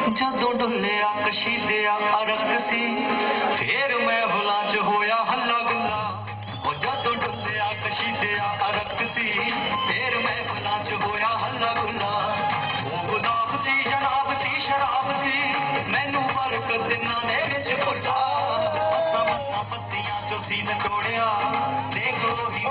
जदों डुलिया कशीदिया अरक सी फिर मैं भुला च होया हल्ला गुल्ला। जदों डुलिया कशीदिया अरक सी फिर मैं भुला च होया हल्ला गुल्ला। वो गुलाब सी जनाब सी शराब सी मैनू बरकत दिना ने विच भुला। मसा पत्तियां चो सी नचोड़िया देखो ही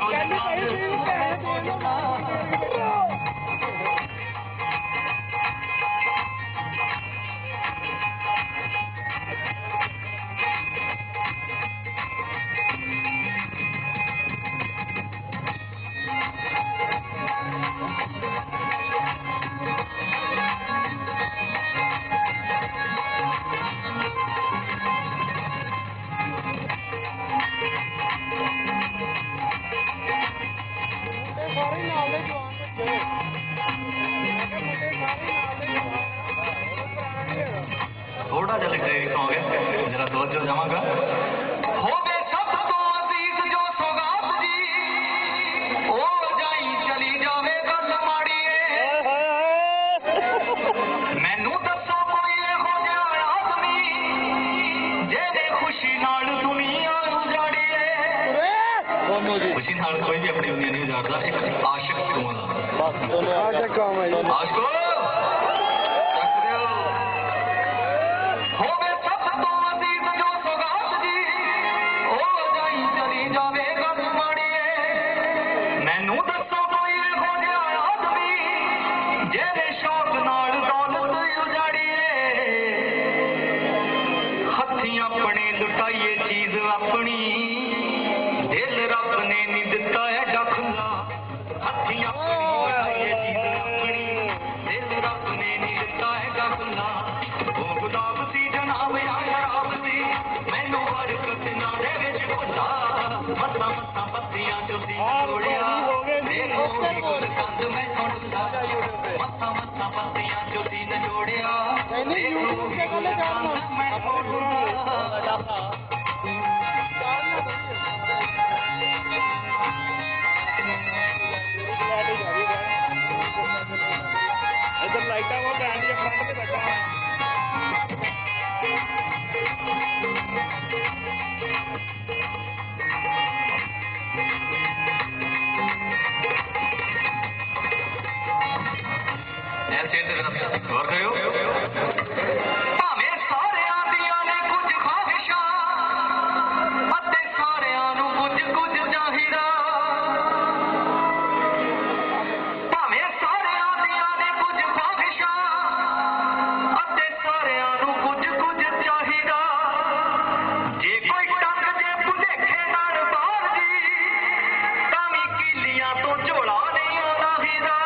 थोड़ा जल्दी ट्रेनिंग होंगे जरा दो जो जाऊंगा हो गए सब तो अजीज जो सौगात जी ओ जाई चली जावे गल माड़ी मैनू दसो कोई हो जाए आदमी जेने खुशी नाल दुनिया उजाड़ी खुशी नाल कोई भी अपनी दुनिया नहीं उजाड़ता एक आशिक क्यों आशिक अपने लुटाइए चीज अपनी दिल रब ने नहीं दिता है खुला। हथी अपनी लुटाइए चीज अपनी दिल रब ने नहीं दिता है खुला। वो गुलाब सी जनाब या शराब सी मैनू बरकत ना दे विच भुला। मसा मसा पत्तियां चो सी नचोड़िया देखो ही गुल कंद मैं सुनदा। मसा मसा पत्तियां चो सी नचोड़िया देखो ही गुल कंद मैं सुनदा। इधर लाइटा वो बैंड के फ्रंट पे बैठा है। ऐसे गौर करो भावें सारे आदियां ने कुछ ख्वाहिशां अते सारियां नूं कुछ कुछ चाहिदा। भावें सारे आदियां ने कुछ ख्वाहिशां अते सारियां नूं कुछ कुछ चाहिदा। जे कोई टंग जे भुलेखे नाल बाहर दी तां वी कीलियां तो झोला नहीं आउंदा हीरा।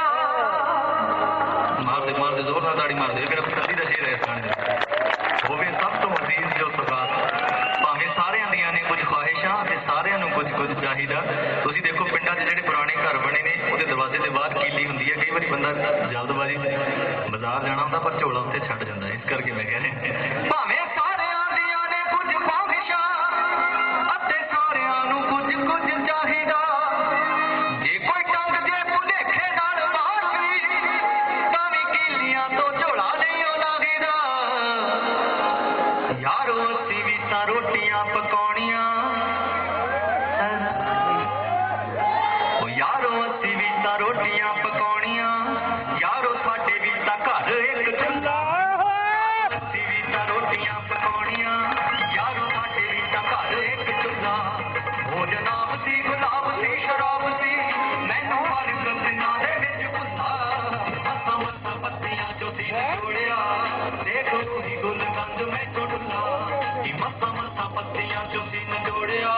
मार दे जोर नाल ताड़ी मार दे मेरा पसंदी दा शेर है इस गाने दा। होवे सब तो अजीज जो सौगात भावें सारियां दियां ने कुछ ख्वाहिशां ते सारियां नूं कुछ कुछ चाहिदा। तुसीं देखो पिंडां 'ਚ ਜਿਹੜੇ ਪੁਰਾਣੇ ਘਰ ਬਣੇ ਨੇ ਉਹਦੇ ਦਰਵਾਜ਼ੇ ਦੇ ਬਾਹਰ ਕੀਲੀ ਹੁੰਦੀ ਹੈ। ਕਈ ਵਾਰੀ ਬੰਦਾ ਜਲਦਬਾਜ਼ੀ ਬਾਜ਼ਾਰ ਜਾਣਾ ਹੁੰਦਾ ਪਰ ਝੋਲਾ ਉੱਥੇ ਛੱਡ ਜਾਂਦਾ ਇਸ ਕਰਕੇ ਮੈਂ ਕਹਿ ਰਿਹਾ ਭਾਵੇਂ ਸਾਰਿਆਂ ਦੀਆਂ ਨੇ ਕੁਝ ख्वाहिशां ਅਤੇ ਸਾਰਿਆਂ ਨੂੰ ਕੁਝ ਕੁਝ ਚਾਹੀਦਾ। ਜੇ ਕੋਈ ਟੰਗ ਜੇ ਭੁਲੇਖੇ ਨਾਲ ਬਾਹਰ ਗਈ ਤਾਂ ਵੀ ਕੀਲੀਆਂ ਤੋਂ ਝੋਲਾ ਨਹੀਂ ਆਉਂਦਾ ਹੀਰਾ। यारो असी भी तां रोटियां पकाउणियां यारो असी भी तां रोटियां पकाउणियां यारो साडे भी तां घर एक चुल्हा। असी भी तां रोटियां पकाउणियां यारो साडे भी तां घर एक चुल्हा। ओ जनाब सी गुलाब सी शराब सी मैनू बरकत ना दे विच भुला। मसा मसा पत्तियां चो सी नचोड़िया देखो ही गुल कंद मैं सुनदा। मसा मसा पत्तियां चो सी नचोड़िया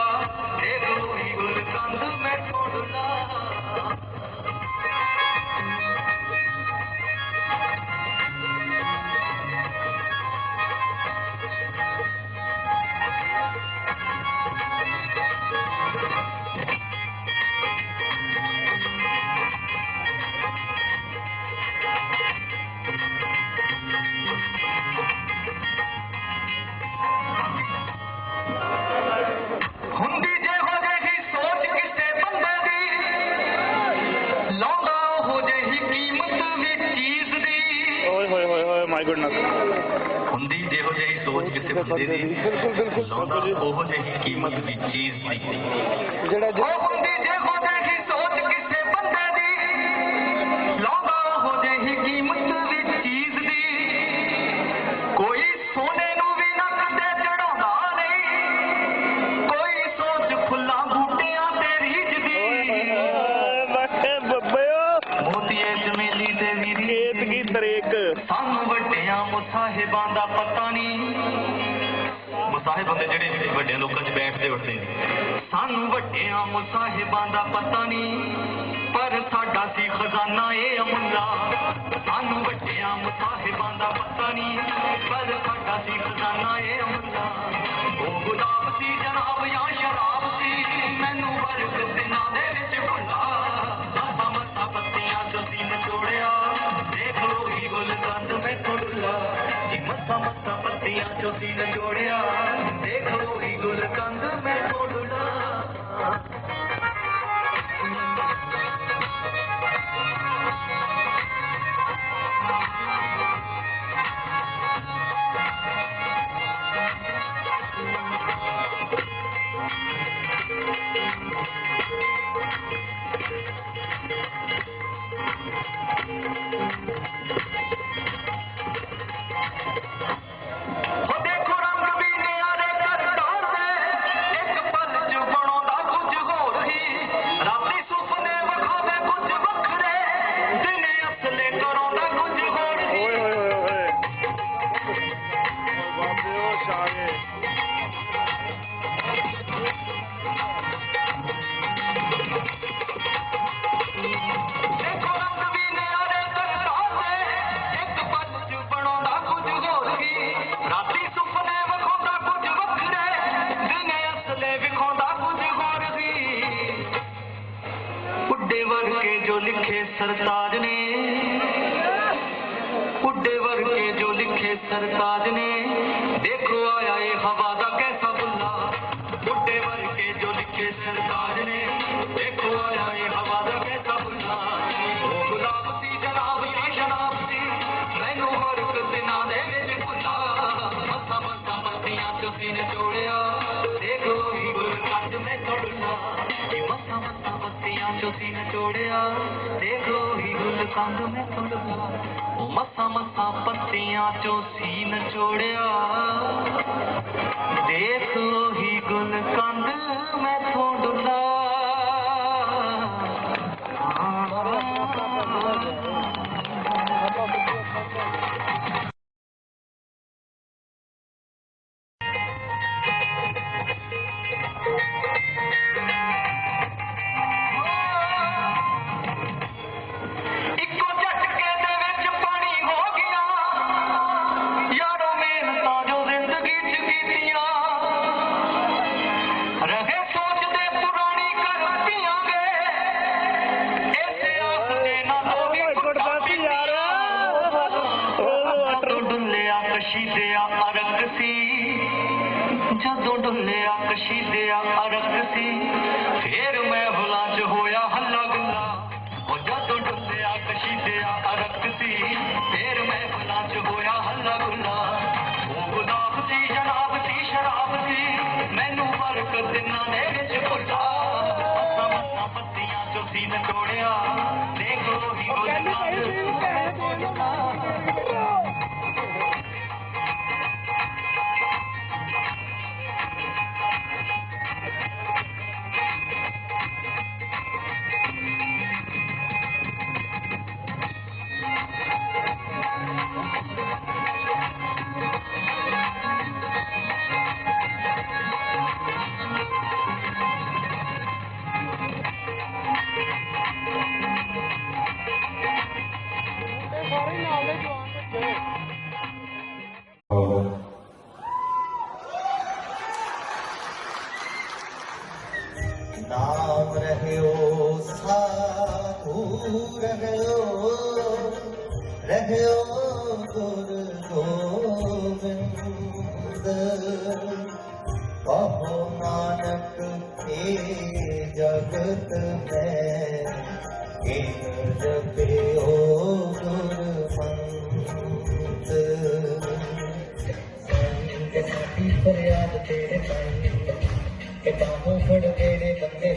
देखो ही गुल कंद मैं सुनदा। ਮਾਈ ਗੁੱਡਨੈਸ। ਹੁੰਦੀ ਜਿਹੋ ਜਿਹੀ ਸੋਚ ਕਿਸੇ ਬੰਦੇ ਦੀ, ਬਿਲਕੁਲ ਲਾਉਂਦਾ ਉਹੋ ਜਿਹੀ ਕੀਮਤ ਦੀ ਚੀਜ਼ ਦੀ। ਜਿਹੜਾ ਉਹ ਹੁੰਦੀ ਜਿਹੋ ਜਿਹੀ ਸੋਚ ਕਿਸੇ ਬੰਦੇ ਦੀ, ਲਾਉਂਦਾ ਉਹੋ ਜਿਹੀ ਕੀਮਤ ਦੀ ਚੀਜ਼ ਦੀ। ਕੋਈ ਸੋਨੇ ਨੂੰ ਵੀ ਨਾ ਕਦੇ ਚੜਾਉਂਦਾ ਨਹੀਂ, ਕੋਈ ਸੋਚ ਫੁੱਲਾਂ ਬੂਟਿਆਂ ਤੇ ਰੀਝਦੀ। ਮੋਤੀਏ ਚਮੇਲੀ ਤੇ ਵੀਰੀ ਖੇਤ ਕੀ ਤਰੇਕ। ਸਾਨੂੰ ਵੱਡਿਆਂ ਮੁਸਾਹਿਬਾਂ ਦਾ ਪਤਾ ਨਹੀਂ। ਮੁਸਾਹਿਬ ਹੁੰਦੇ ਜਿਹੜੇ ਵੱਡਿਆਂ ਲੋਕਾਂ 'ਚ ਬੈਠਦੇ ਉੱਠਦੇ ਨੇ। ਸਾਨੂੰ ਵੱਡਿਆਂ ਮੁਸਾਹਿਬਾਂ ਦਾ ਪਤਾ ਨਹੀਂ, ਪਰ ਸਾਡਾ ਸੀ ਖਜ਼ਾਨਾ ਇਹ ਅਮੁੱਲਾ। ਸਾਨੂੰ ਵੱਡਿਆਂ ਮੁਸਾਹਿਬਾਂ ਦਾ ਪਤਾ ਨਹੀਂ, ਪਰ ਸਾਡਾ ਸੀ ਖਜ਼ਾਨਾ ਇਹ ਅਮੁੱਲਾ। ਉਹ ਗੁਲਾਬ ਸੀ ਜਨਾਬ ਜਾਂ ਸ਼ਰਾਬ ਸੀ, ਮੈਨੂੰ ਵਰਗ ਦਿਨਾਂ ਦੇ ਵਿੱਚ ਭੁੱਲਾ। ਮੱਥਾ ਮੱਥਾ ਪੱਤੀਆਂ ਚੋਂ ਸੀ ਨਿਚੋੜਿਆ, ਦੇਖ ਲੋ ਹੀ ਗੁਲ ਕੰਦ ਮੈਥੋਂ ਡੁੱਲਾ। ਜੀ ਮੱਥਾ ਮੱਥਾ ਪੱਤੀਆਂ ਚੋਂ ਸੀ ਨਿਚੋੜਿਆ, ਦੇਖ ਲੋ ਹੀ ਗੁਲ ਕੰਦ ਮੈਥੋਂ ਡੁੱਲਾ। ਹੋ ਦੇਖੋ ਰੰਗ ਵੀ ਨਿਆਰੇ ਕਰ ਡਾਲਦੇ, ਇੱਕ ਪਲ 'ਚ ਬਣਾਉਂਦਾ ਕੁਝ ਹੋਰ ਹੀ। ਰਾਤੀ ਸੁਪਨੇ ਵਿਖਾਵੇ ਕੁਝ ਵੱਖਰੇ, ਦਿਨੇ ਅਸਲੇ ਕਰਾਉਂਦਾ ਕੁਝ ਹੋਰ ਹੀ। ਓਏ ਹੋਏ ਹੋਏ ਹੋਏ ਬਾਬੇ ਉਹ ਸ਼ਾਗੇ। ਦੇਖੋ ਰੰਗ ਵੀ ਨਿਆਰੇ ਕਰ ਡਾਲਦੇ, ਇੱਕ ਪਲ 'ਚ ਬਣਾਉਂਦਾ ਕੁਝ ਹੋਰ ਹੀ। ਰਾਤੀ ਸੁਪਨੇ ਵਿਖਾਉਂਦਾ ਕੁਝ ਵੱਖਰੇ, ਦਿਨੇ ਅਸਲੇ ਵਿਖਾਉਂਦਾ ਕੁਝ ਹੋਰ ਹੀ। ਉੱਡੇ ਵਰਗੇ ਜੋ ਲਿਖੇ ਸਰਤਾਜ ਨੇ, ਉੱਡੇ ਵਰਗੇ ਜੋ ਲਿਖੇ ਸਰਤਾਜ ਨੇ, ਦੇਖੋ ਆਇਆ ਇਹ ਹਵਾ ਦਾ ਕੈਸਾ ਬੁੱਲਾ। ਉੱਡੇ ਵਰਗੇ ਜੋ ਲਿਖੇ ਸਰਤਾਜ ਨੇ, ਦੇਖੋ ਆਇਆ ਇਹ ਹਵਾ ਦਾ ਕੈਸਾ ਬੁੱਲਾ। ਉਹ ਗੁਲਾਬ ਸੀ ਜਨਾਬ ਜਾਂ ਸ਼ਰਾਬ ਸੀ, ਮੈਨੂੰ ਹਰ ਇੱਕ ਦਿਨਾਂ ਦੇ ਵਿੱਚ ਭੁੱਲਾ। ਮੱਥਾ ਮੱਥਾ ਪੱਤੀਆਂ ਚੋਂ ਸੀ ਨਿਚੋੜਿਆ, ਦੇਖੋ ਹੀ ਗੁਲ ਕੰਦ ਮੈਥੋਂ ਡੁੱਲਾ। ਜੀ ਮੱਥਾ ਮੱਥਾ ਪੱਤੀਆਂ ਚੋਂ ਸੀ ਨਿਚੋੜਿਆ, ਦੇਖੋ ਹੀ ਗੁਲ ਕੰਦ ਮੈਥੋਂ ਡੁੱਲਾ। ਉਹ ਮੱਥਾ ਮੱਥਾ ਪੱਤੀਆਂ ਚੋਂ ਸੀ ਨਿਚੋੜਿਆ, ਦੇਖੋ ਹੀ ਗੁਲ ਕੰਦ ਮੈਥੋਂ ਡੁੱਲਾ। ਇੱਕੋ ਝਟਕੇ ਦੇ ਵਿੱਚ ਪਾਣੀ ਹੋ ਗਿਆ, ਯਾਰੋ ਮਿਹਨਤਾਂ ਜੋ ਜ਼ਿੰਦਗੀ 'ਚ ਕੀਤੀਆਂ। ਰਹੇ ਸੋਚਦੇ ਪੁਰਾਣੀ ਕਰ ਪੀਆਂਗੇ, ਇਸੇ ਆਸ ਦੇ ਨਾਲ ਹੋ ਗਈ ਗੁੱਡਨੈਸ ਯਾਰ। ਜਦੋਂ ਡੁੱਲਿਆ ਕਸ਼ੀਦਿਆ ਅਰਕ ਸੀ, ਜਦੋਂ ਡੁੱਲਿਆ ਕਸ਼ੀਦਿਆ ਅਰਕ ਸੀ, ਫੇਰ ਮੈਂ ਹੁਲਾਂ 'ਚ ਹੋਇਆ ਹੱਲਾ ਗੁੱਲਾ। ਉਹ ਜਦੋਂ ਡੁੱਲਿਆ ਕਸ਼ੀਦਿਆ ਅਰਕ ਸੀ, ਫੇਰ ਮੈਂ ਹੁਲਾਂ 'ਚ ਹੋਇਆ ਹੱਲਾ ਗੁੱਲਾ। ਉਹ ਗੁਲਾਬ ਸੀ ਜਨਾਬ ਸੀ ਸ਼ਰਾਬ ਸੀ, ਮੈਨੂੰ ਵਰਕ ਦਿਨਾਂ ਦੇ ਵਿੱਚ ਭੁੱਲਾ। ਮੱਥਾ ਮੱਥਾ ਪੱਤੀਆਂ 'ਚੋਂ ਸੀ ਨਿਚੋੜਿਆ, ਦੇਖੋ ਹੀ ਗੁਲ ਕੰਦ ਮੈਥੋਂ ਡੁੱਲਾ। नाम रहो साधु रहो गुरु गोविंद। कहो नानक के जगत में इन जपो गुरु मंत्र। तेरे पाई के बाहों फड़ तेरे बंदे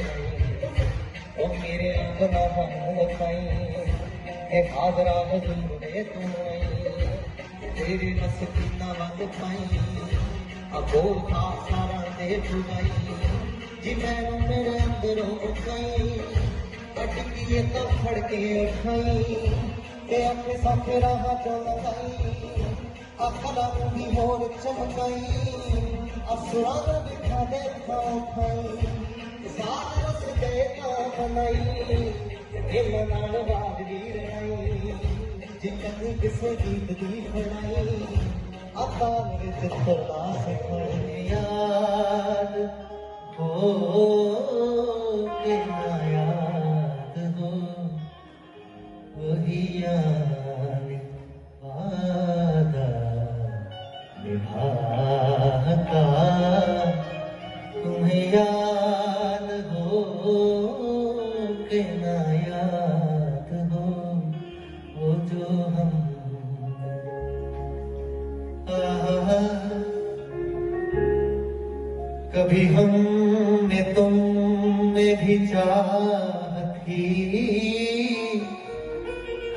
ओ मेरे रंग ना मन लखाई के हाजरा हुजूर दे तू आई तेरी नसकीना वंद पाई अबोल था सारा दे चुगाई जी मैनू मेरे अंदरों उठाई अटकी तो फड़ के उठाई ते अपने साथे राह चो लगाई अखला भी मोर चमकाई असुरा दा दिखा दे उठाई साथ रस दे ना बनाई दिल नाल वाजगी रही जिकनी किसे गीत दी फड़ाई अब्बा मेरे खुदा से याद हो के ना याद हो वही याद वादा निभाता तुम्हें याद हो के ना याद हो वो जो हम कभी हमने तुमने भी चाहत थी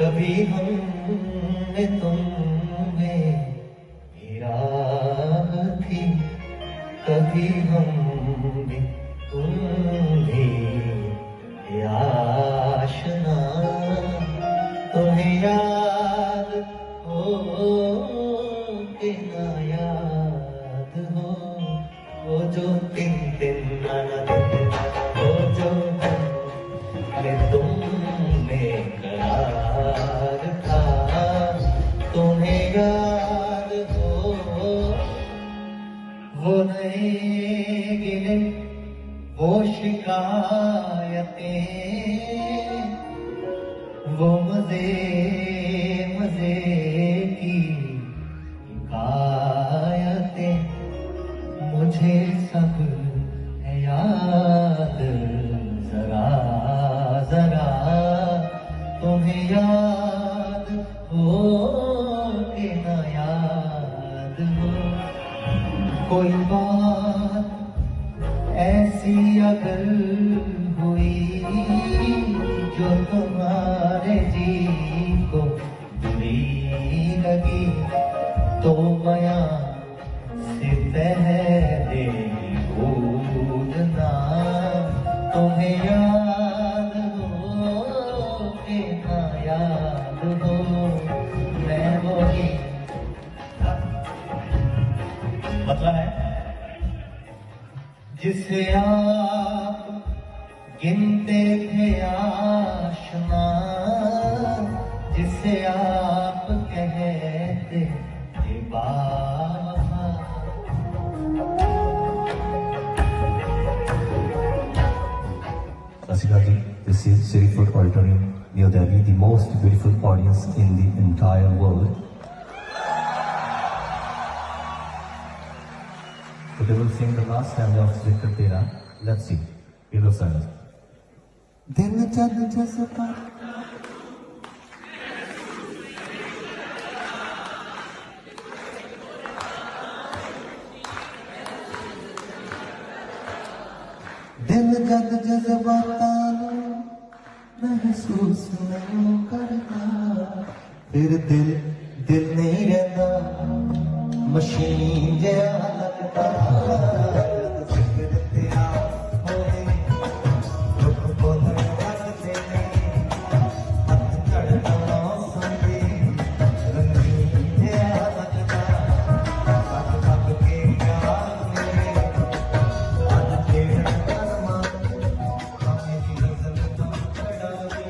कभी हमने तुम्हें भी राह थी कभी हमने तुम्हें आशना तुम्हें याद हो कि ना याद हो वो जो दिन वो जो तुमने करार था तुम्हें याद हो वो नए गिले वो शिकायतें वो मजे मजे की हिकायतें मुझे सब है याद जरा जरा तुम्हें याद हो कि ना याद हो कोई बात ऐसी अगर हुई जो तुम्हारे जी को बुरी लगी तो बयां से पहले भूलना तुम्हें याद हो कि ना याद हो मैं वही मतलब है जिसे आप गिनते थे आशना जिसे आप कहते थे बाबा Sasikaji, this is Siriford Auditorium, New Delhi, the most beautiful audience in the entire world. So they will sing the last stanza of Zikr Tera. Let's see. Below silence. दिल जद जज्बा दिल जद जज्बातां महसूस नहीं करता फिर दिल दिल नहीं रहता मशीन जैसा लगता जिक्र तेरा होवे दुख बोलण वसदे ने हथ चढ़ना संगे रंगीन जैसा लगता सक सक के प्यार मेरे अज तेरा करमा हमें की नजर तुम चढ़ावे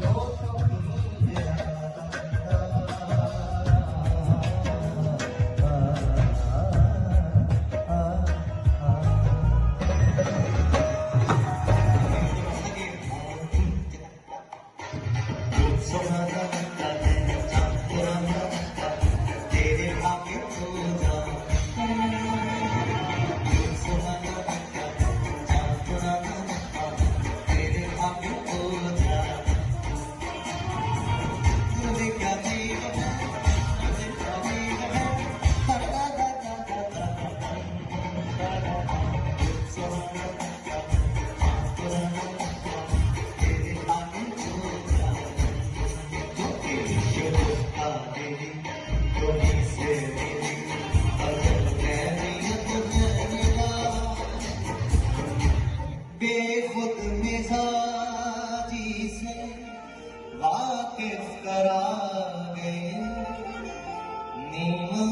जो शौकीन जैसा लगता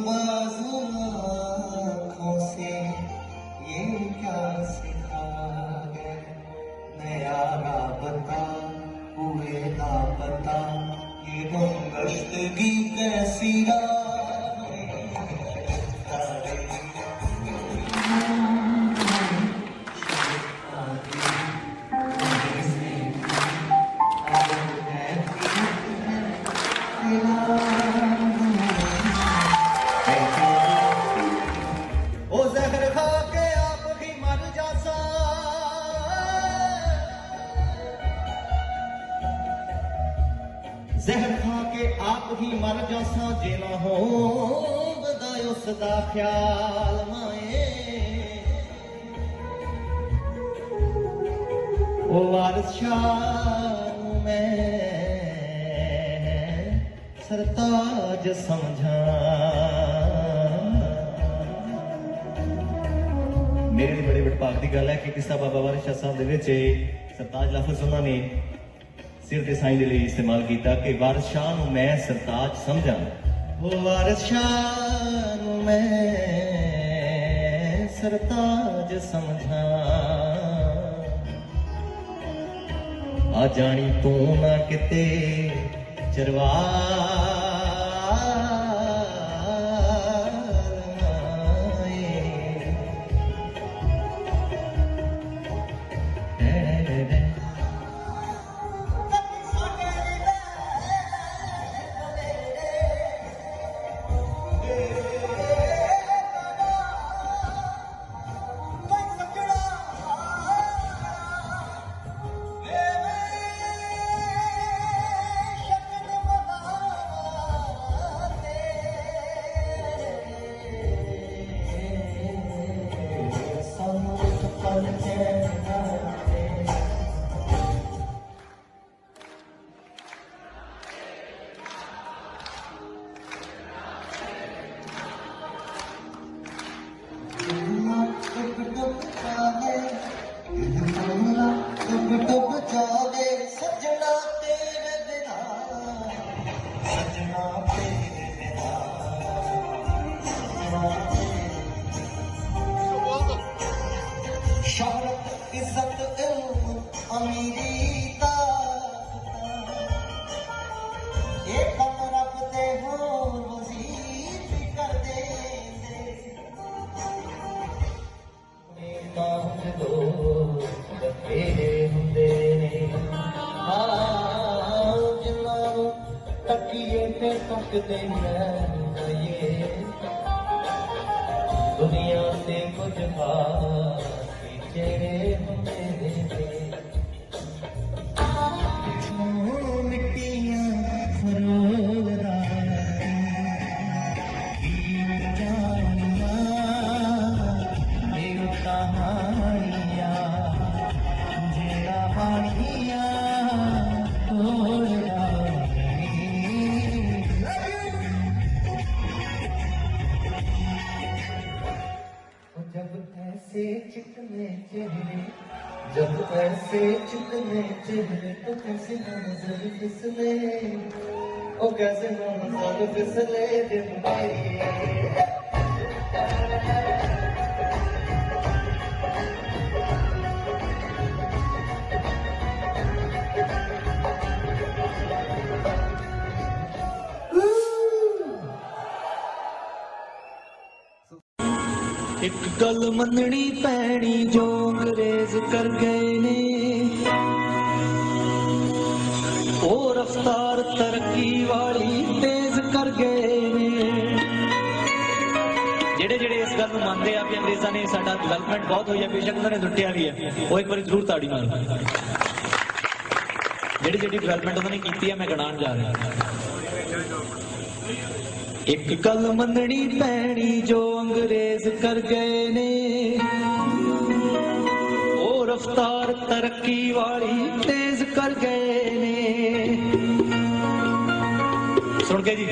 बाजू आँखों से ये क्या सिखा गए, नया राबता हुए लापता, ये गुमगश्तगी कैसी राह ओ जहर खा के आप भी मर जासा, जहर खा के आप ही मर जासा, जे ना हो बदायो सदा ख्याल माए, ओ वारिस शाह मैं सरताज समझा। मेरे लिए बड़े भाग की गल है कि किस्सा बाबा वारिस शाह साहब दे विच सरताज लफज उन्होंने सिर ते साईं दे लिए इस्तेमाल किया कि वारिस शाह नूं मैं सरताज समझा। वो वारिस शाह नूं मैं सरताज समझा, आ जानी तू ना किते सजना तेरे बिना, सजना तेरे बिना, शोहरत इज्जत इल्म अमीरी ये कम रब दे होर वजीफ कर दे दो तेरे हुंदे ने जिन्हों तकिए पे तकते ये दुनिया से कुछ खास चेहरे हुंदे ने मिट्टियां फरोलदा चिकने चेहरे, जब ऐसे चिकने चेहरे तो कैसे ना नजर फिसले, ओ कैसे ना नजर फिसले दिल मेरी। एक गल मननी पैनी जो अंग्रेज कर गए ने, ओ रफ्तार तरक्की वाली तेज कर गए ने। जेड़े जेड़े इस गल नूं मनदे आ कि अंग्रेज़ां ने साडा डिवेलपमेंट बहुत होई है, बेशक उन्होंने लुटिया भी है, वो एक बार जरूर ताड़ी मारो। जेड़ी जेड़ी डिवेलपमेंट उन्होंने की है मैं गिनाण जा रहा। एक गल मननी पैनी जो अंग्रेज कर गए ने, ओ रफ्तार तरक्की वाली तेज कर गए ने। सुन के जी,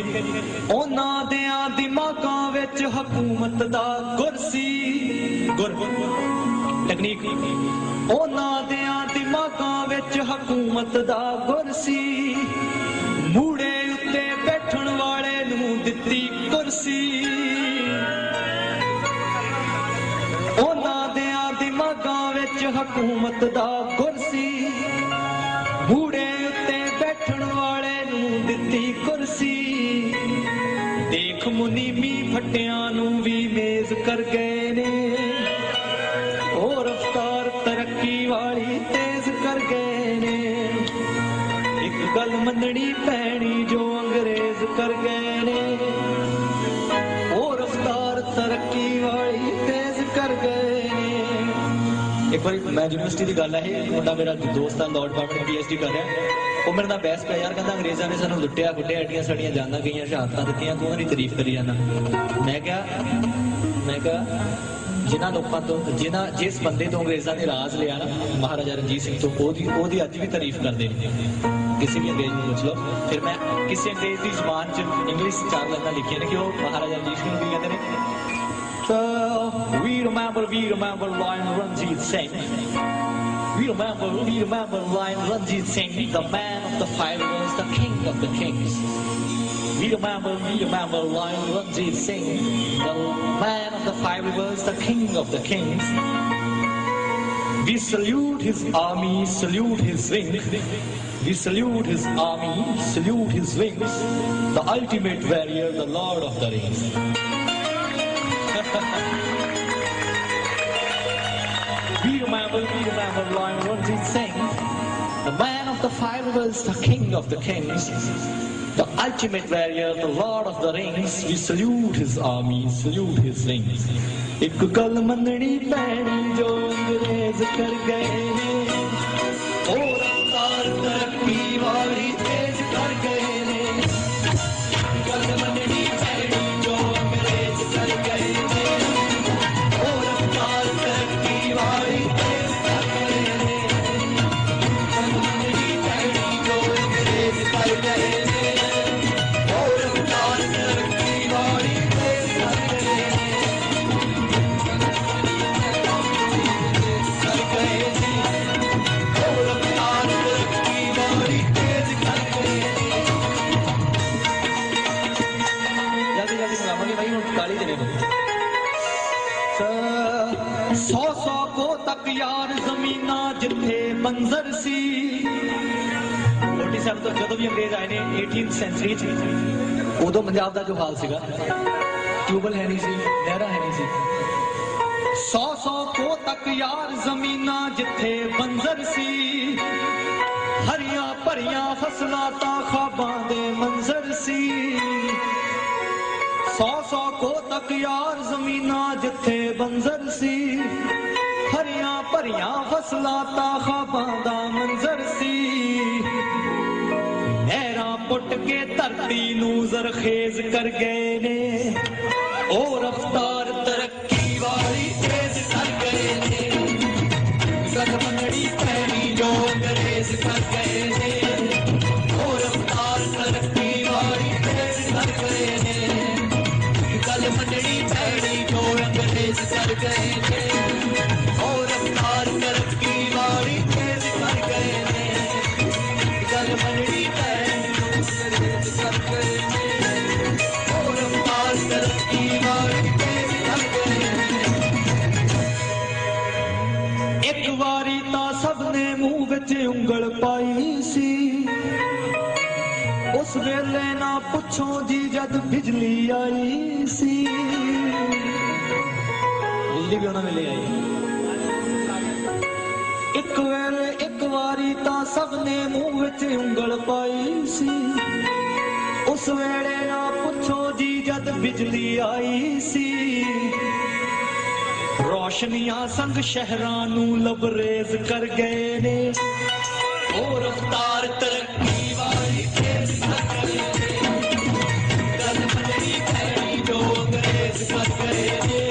उन्हां दियां दिमागां विच हुकूमत दा गुरसी गुर टेक्निक, उन्हां दियां दिमागां विच हुकूमत दा गुरसी, मूड़े उत्ते बैठण वाले नूं दित्ती कुर्सी। ਸੀ ਉਹਨਾਂ ਦਿਆਂ ਦਿਮਾਗਾਂ ਵਿੱਚ ਹਕੂਮਤ ਦਾ ਕੁਰਸੀ ਮੂੜੇ ਉੱਤੇ ਬੈਠਣ ਵਾਲੇ ਨੂੰ ਦਿੱਤੀ ਕੁਰਸੀ ਦੇਖ ਮੁਨੀਮੀ ਫੱਟਿਆਂ ਨੂੰ ਵੀ ਮੇਜ਼ ਕਰ ਗਏ ਨੇ ਉਹ ਰਫ਼ਤਾਰ ਤਰੱਕੀ ਵਾਲੀ ਤੇਜ਼ ਕਰ ਗਏ ਨੇ ਇੱਕ ਗੱਲ ਮੰਨਣੀ ਪੈਣੀ ਜੋ ਅੰਗਰੇਜ਼ ਕਰ ਗਏ ਨੇ ਉਹ ਰਫ਼ਤਾਰ ਤਰੱਕੀ ਵਾਲੀ ਤੇਜ਼ ਕਰ ਗਏ ਨੇ ਇੱਕ ਵਾਰੀ ਮੈਂ ਯੂਨੀਵਰਸਿਟੀ ਦੀ ਗੱਲ ਹੈ ਇਹ ਮੁੰਡਾ ਮੇਰਾ ਦੋਸਤ ਆ ਲਾਅ ਡਿਪਾਰਟਮੈਂਟ PhD ਕਰ ਰਿਹਾ ਉਹ ਮੇਰੇ ਨਾਲ ਬਹਿਸ ਪਿਆ ਯਾਰ ਕਹਿੰਦਾ ਅੰਗਰੇਜ਼ਾਂ ਨੇ ਸਾਨੂੰ ਲੁੱਟਿਆ ਕੁੱਟਿਆ ਐਡੀਆਂ ਸਾਡੀਆਂ ਜਾਨਾਂ ਗਈਆਂ ਸ਼ਹਾਦਤਾਂ ਦਿੱਤੀਆਂ ਤੂੰ ਉਹਨਾਂ ਦੀ ਤਾਰੀਫ ਕਰੀ ਜਾਂਦਾ ਮੈਂ ਕਿਹਾ ਜਿਨ੍ਹਾਂ ਲੋਕਾਂ ਤੋਂ ਜਿਸ ਬੰਦੇ ਤੋਂ ਅੰਗਰੇਜ਼ਾਂ ਨੇ ਰਾਜ ਲਿਆ ਨਾ ਮਹਾਰਾਜਾ ਰਣਜੀਤ ਸਿੰਘ ਤੋਂ ਉਹਦੀ ਅੱਜ ਵੀ ਤਾਰੀਫ ਕਰਦੇ ਨੇ ਕਿਸੇ ਵੀ ਅੰਗਰੇਜ਼ ਨੂੰ ਪੁੱਛ ਲਓ ਫਿਰ ਮੈਂ ਕਿਸੇ ਅੰਗਰੇਜ਼ ਦੀ ਜ਼ੁਬਾਨ 'ਚ ਇੰਗਲਿਸ਼ 4 ਲਾਈਨਾਂ ਲਿਖੀਆਂ ਨੇ ਕਿ ਉਹ ਮਹਾਰਾਜਾ ਰਣਜੀਤ ਸਿੰਘ ਨੂੰ ਕੀ ਕਹਿੰਦੇ ਨੇ So we remember Lion Ranjit Singh. We remember Lion Ranjit Singh, the man of the five rivers, the king of the kings. We remember Lion Ranjit Singh, the man of the five rivers, the king of the kings. We salute his army, salute his wing. We salute his army, salute his wings, the ultimate warrior, the Lord of the Rings. We remember Lion Ranjit Singh, the man of the five rivers, the king of the kings, the ultimate warrior, the Lord of the Rings. We salute his army, salute his wings. एक गल मननी पैनी जो अंग्रेज कर गए ने और रफ्तार तरक्की वाली तेज कर गए ने गल मननी पैनी जो अंग्रेज कर गए ने और रफ्तार तरक्की वाली तेज कर गए ने गल मननी पैनी जो अंग्रेज कर गए ने और रफ्तार तरक्की वाली तेज कर गए ने सौ को तक यार जमीना जिथे मंजर सी 47 ਤੋਂ ਜਦੋਂ ਵੀ ਅੰਗਰੇਜ਼ ਆਏ ਨੇ 18th ਸੈਂਚਰੀ ਚ ਉਦੋਂ ਪੰਜਾਬ ਦਾ ਜੋ ਹਾਲ ਸੀਗਾ ਟਿਊਬਲ ਹੈ ਨਹੀਂ ਸੀ ਨਹਿਰਾਂ ਹੈ ਨਹੀਂ ਸੀ 100 को तक यार जमीना जिथे मंजर सी हरियां भरियां फसलां तां ख्वाबां दे मंजर सी 100 को तक यार जमीना जिथे बंजर सी हरियां भरियां फसलां तां ख्वाबां दा मंजर सी नहरां पुट के धरती नूं जरखेज कर गए ने ओ रफ्तार तरक्की वाली तेज कर गए ने गल मनड़ी पैनी जो अंग्रेज कर गए ने ओ रफ्तार तरक्की वाली तेज कर गए ने गल मनड़ी पैनी जो अंग्रेज कर गए ने और रफ्तार तरक्की वाली तेज कर गए ने गल मनड़ी पैनी जो अंग्रेज कर गए ने और रफ्तार तरक्की वाली तेज कर गए ने एक वारी तां सबने मुंह विच उंगल पाई सी उस वेले ना पुछो जी जद बिजली आई सी बिजली भी उन्होंने ले आई एक वारी तां सबने मुंह विच उंगल पाई सी उस वेले ना पुछो जी जद बिजली आई सी रोशनियां संग शहरां नूं लबरेज कर गए ने ओ रफ्तार तरक्की वाली तेज कर गए ने गल मनड़ी पैनी जो अंग्रेज कर गए ने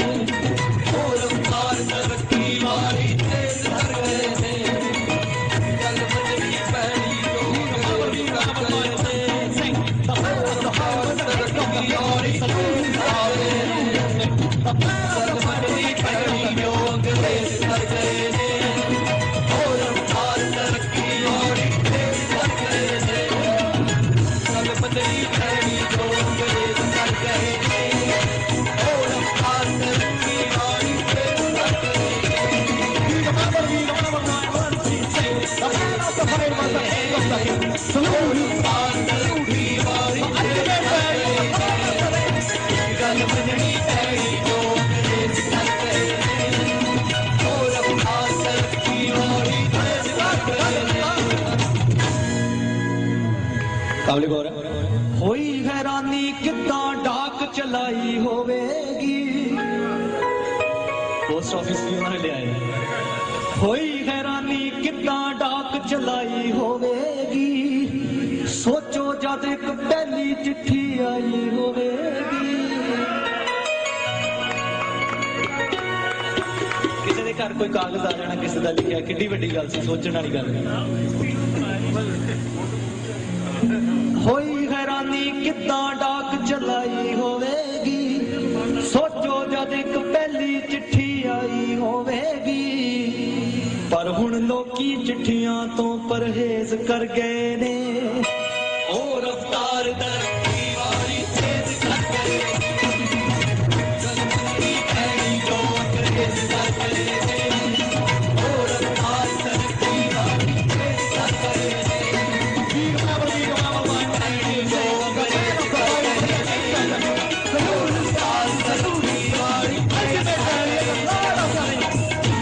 ओ रफ्तार तरक्की वाली तेज कर गए ने गल मनड़ी पैनी जो अंग्रेज कर गए ने रफ्तार तरक्की वाली तेज कर गए ने गल मनड़ी पैनी जो अंग्रेज कर गए ने ओ रफ्तार तरक्की वाली तेज कर गए ने गल मनड़ी पैनी जो अंग्रेज कर गए ने गल मननी पैनी जो अंग्रेज कर गए ने और अपना तरक्की वाली तेज कर गए ने काबले गौर होई हैरानी कितना डाक चलाई होवेगी पोस्ट ऑफिस भी उन्होंने ले आए होई हैरानी कितना डाक चलाई होवेगी सोचो जद एक पहली चिट्ठी आई होवेगी किसी के घर कोई कागज आ जाना किसी का लिखा किड्डी वड्डी गल सी सोचने वाली गल होई हैरानी कितना डाक चलाई होवेगी सोचो जद एक पहली चिट्ठी आई होवेगी पर हुण लोकी चिट्ठियां तो परहेज कर गए ने और रफ्तार तरक्की वाली तेज कर गए गलती पैनी जो अंग्रेज कर गए ने और रफ्तार तरक्की वाली तेज कर गए ने वीर बाबा पैनी जो अंग्रेज कर गए ने और रफ्तार तरक्की वाली तेज कर गए ने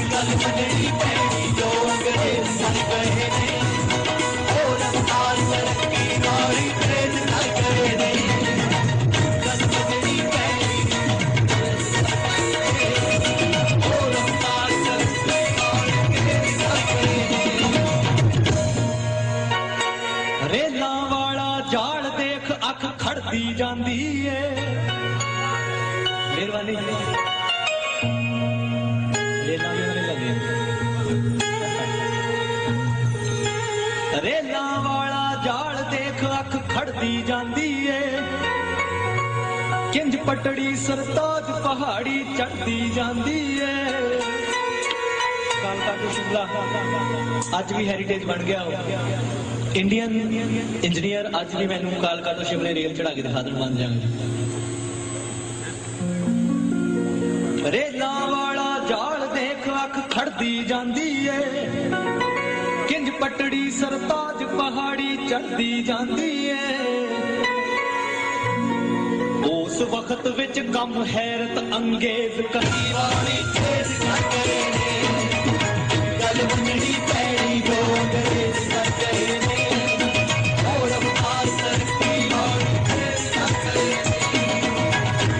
गल मननी पैनी जो अंग्रेज कर गए ने और रफ्तार तरक्की वाली तेज कर गए ने गल मननी पैनी और रफ्तार तरक्की वाली तेज कर गए ने रेलां वाला जाल देख अख खड़दी जांदी है मेहरबानी रेलां भी उन्होंने लगे रेलां वाला जाल देख अख खड़दी जांदी है किंज पटड़ी सरताज पहाड़ी चढ़दी जांदी है कालका टू शिमला अज भी हैरीटेज बन गया हो इंडियन इंजीनियर अज भी मैनू कालका तो शिमले रेल चढ़ा के दिखा देन मान जाएंगे रेलां वाला जाल देख अख खड़दी जांदी है किंज पटड़ी सरताज पहाड़ी चढ़दी जांदी है उस वक्त विच कम हैरत अंगेज करी वाली तेज कर गए ने गल मननी पैनी जो अंग्रेज कर गए ने और रफ्तार तरक्की वाली तेज कर गए ने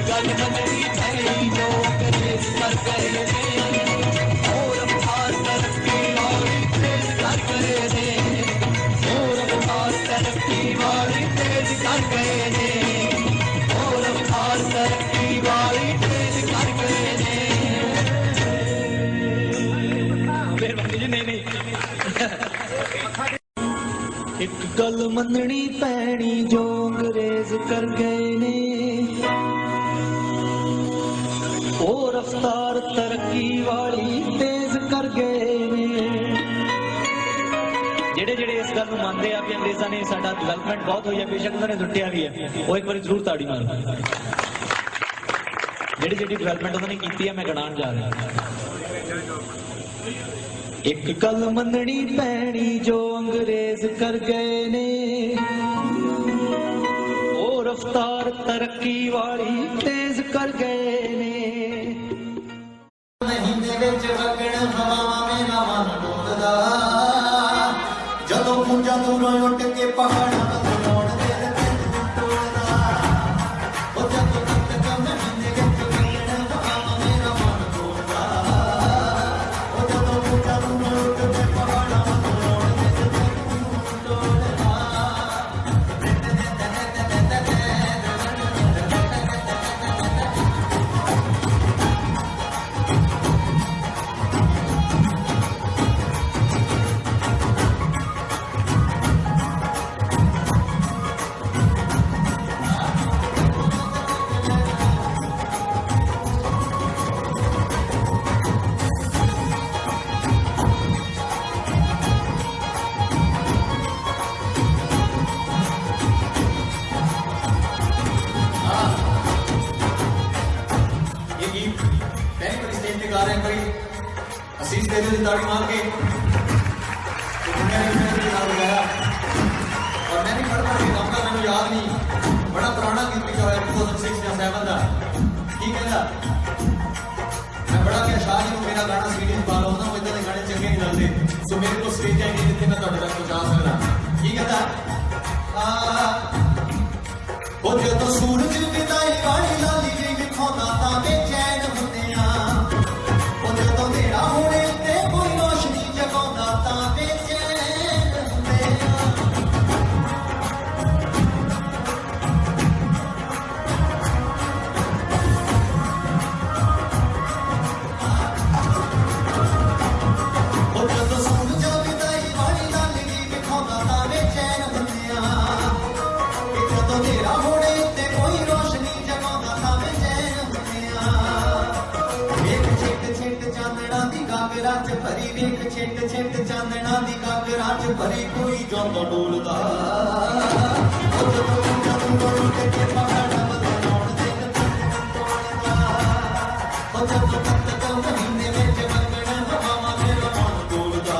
गल मननी पैनी जो अंग्रेज कर गए ने और रफ्तार तरक्की वाली तेज कर गए ने और रफ्तार तरक्की वाली तेज कर गए ने और रफ्तार तरक्की वाली तेज कर गए ने मेहरबानी जी नहीं एक गल मननी पैनी जो अंग्रेज कर गए ने और रफ्तार तरक्की वाली तेज कर गए ने ਜਿਹੜੇ ਜਿਹੜੇ ਇਸ ਗੱਲ ਨੂੰ ਮੰਨਦੇ ਆ ਕਿ ਅੰਗਰੇਜ਼ਾਂ ਨੇ ਸਾਡਾ ਡਿਵੈਲਪਮੈਂਟ ਬਹੁਤ ਹੋਈ ਹੈ ਬੇਸ਼ੱਕ ਉਹਨਾਂ ਨੇ ਲੁੱਟਿਆ ਵੀ ਹੈ ਉਹ ਇੱਕ ਵਾਰੀ ਜ਼ਰੂਰ ਤਾੜੀ ਮਾਰੋ ਜਿਹੜੀ ਜਿਹੜੀ ਡਿਵੈਲਪਮੈਂਟ ਉਹਨਾਂ ਨੇ ਕੀਤੀ ਹੈ ਮੈਂ ਗਿਣਾਉਣ ਜਾ ਰਿਹਾ ਇੱਕ ਗੱਲ ਮੰਨਣੀ ਪੈਣੀ ਜੋ ਅੰਗਰੇਜ਼ ਕਰ ਗਏ ਨੇ ਉਹ ਰਫ਼ਤਾਰ ਤਰੱਕੀ ਵਾਲੀ ਤੇਜ਼ ਕਰ ਗਏ ਨੇ ਮਹੀਨੇ ਵਿੱਚ ਵਗਣ ਹਵਾਵਾਂ ਮੇ ਨਾਵਾਂ ਡੋਲਦਾ ਜਦੋਂ ਪੂੰਜਾ ਦੂਰੋਂ ਉੱਟ ਕੇ ਪਹਾੜਾਂ ਤੋਂ ਨੋੜ ਦੇ ਟੋਲਦਾ ਉਹ ਜਦੋਂ ਤੱਕ ਮਹੀਨੇ ਵਿੱਚ ਵਗਣ ਹਵਾਵਾਂ ਮੇ ਨਾਵਾਂ ਡੋਲਦਾ ਉਹ ਜਦੋਂ ਪੂੰਜਾ ਦੂਰੋਂ ਉੱਟ ਕੇ ਪਹਾੜਾਂ ਤੋਂ ਨੋੜ ਦੇ ਟੋਲਦਾ असीस दे दी ताड़ी मार के तो मैंने गाया और मैं भी खड़ा के गाऊंगा मैंने याद नहीं बड़ा बड़ा पुराना गीत लिखा हुआ है 2006 या 7 का की कहता मैं बड़ा कि शाह जी को मेरा गाना सीडी पा लो ना वो इतने गाने चंगे नहीं लगते सो मेरे को स्टेज है नहीं जितने मैं ਤੁਹਾਡੇ तक पहुंचा सकदा की कहता ओ जो सूरज विदाई वाली लाली वी विखांदा तां बेचैन हुंदे आ ओ जो मेरा होणे ते कोई रोशनी जगांदा तां बेचैन हुंदे आ भरी वेख छिट छिट चांदना दी गागरा च भरी कोई जांदा डोलदा महीने विच मंगण हवावां मेरा मन डोलदा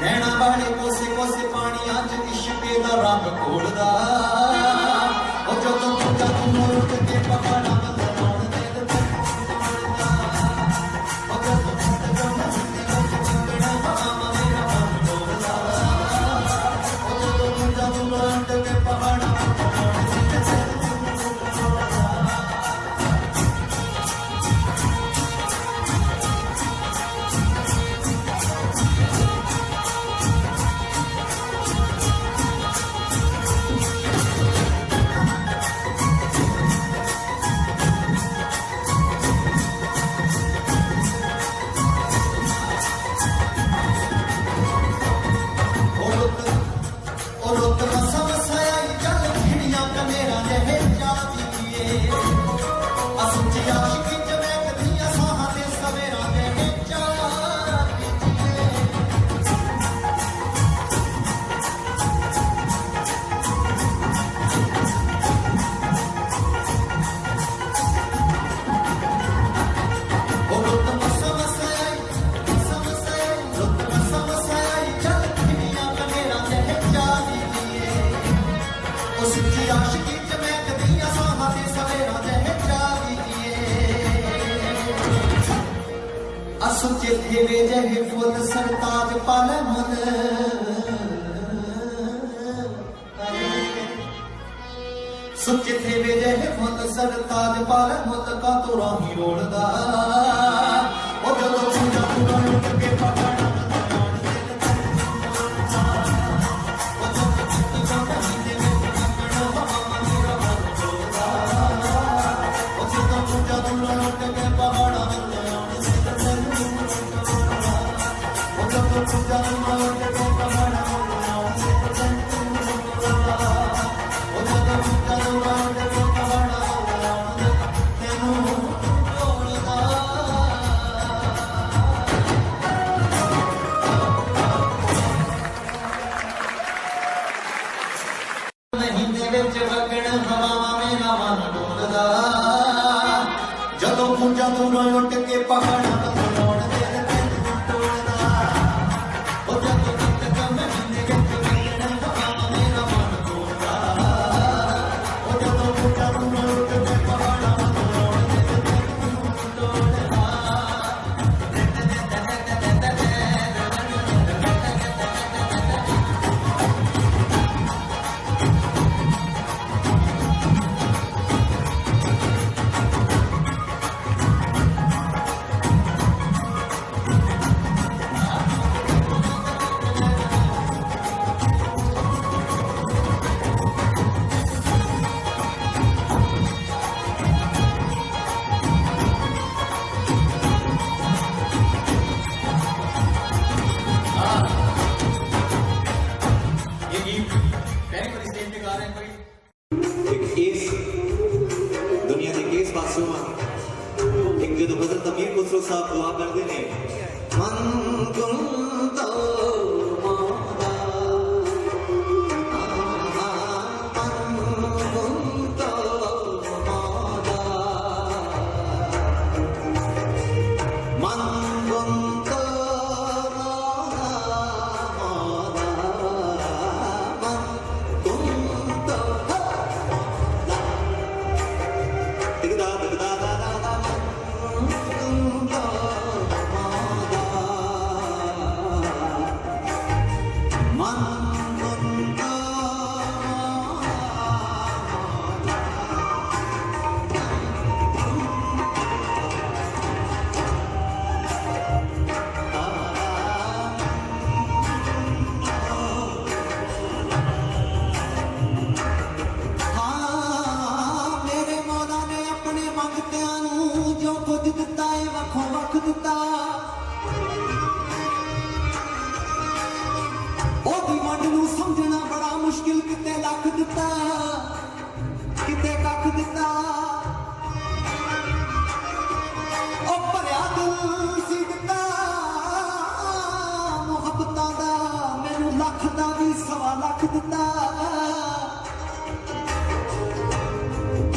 नैना वाले कोसे कोसे पानी अज इश्के दा रंग घोलदा ओ जदों पूजा तू मुड़ के पहाड़ा वल आउण दिल तोड़दा ओ जदों पूजा मंगड़ा हवा मेरा मन डोलदा ओ जदों पूजा तू मुड़ के पहाड़ा वल आउण दिल तोड़दा सुचे थे वे जहे फुल सरताज पाले मुल सुचे थे वे जहे फुल सरताज पाले मुल का तो राही रोड़दा ओ जदों पूजा पूरा लुट के पकड़ा जदों पूजा दूरों उठ के पहाड़ा वल आउण दिल तैनूं टोलदा ओ जदों तक महीने विच वगण हवा मेरा मन डोलदा ओ जदों पूजा दूरों उठ के पहाड़ा वल आउण दिल तैनूं टोलदा दुनिया के किस पासों एक जो हज़रत अमीर खुसरो साहब दुआ करते ने मन कुंतो मौला मन कुंतो मौला मन कुंतो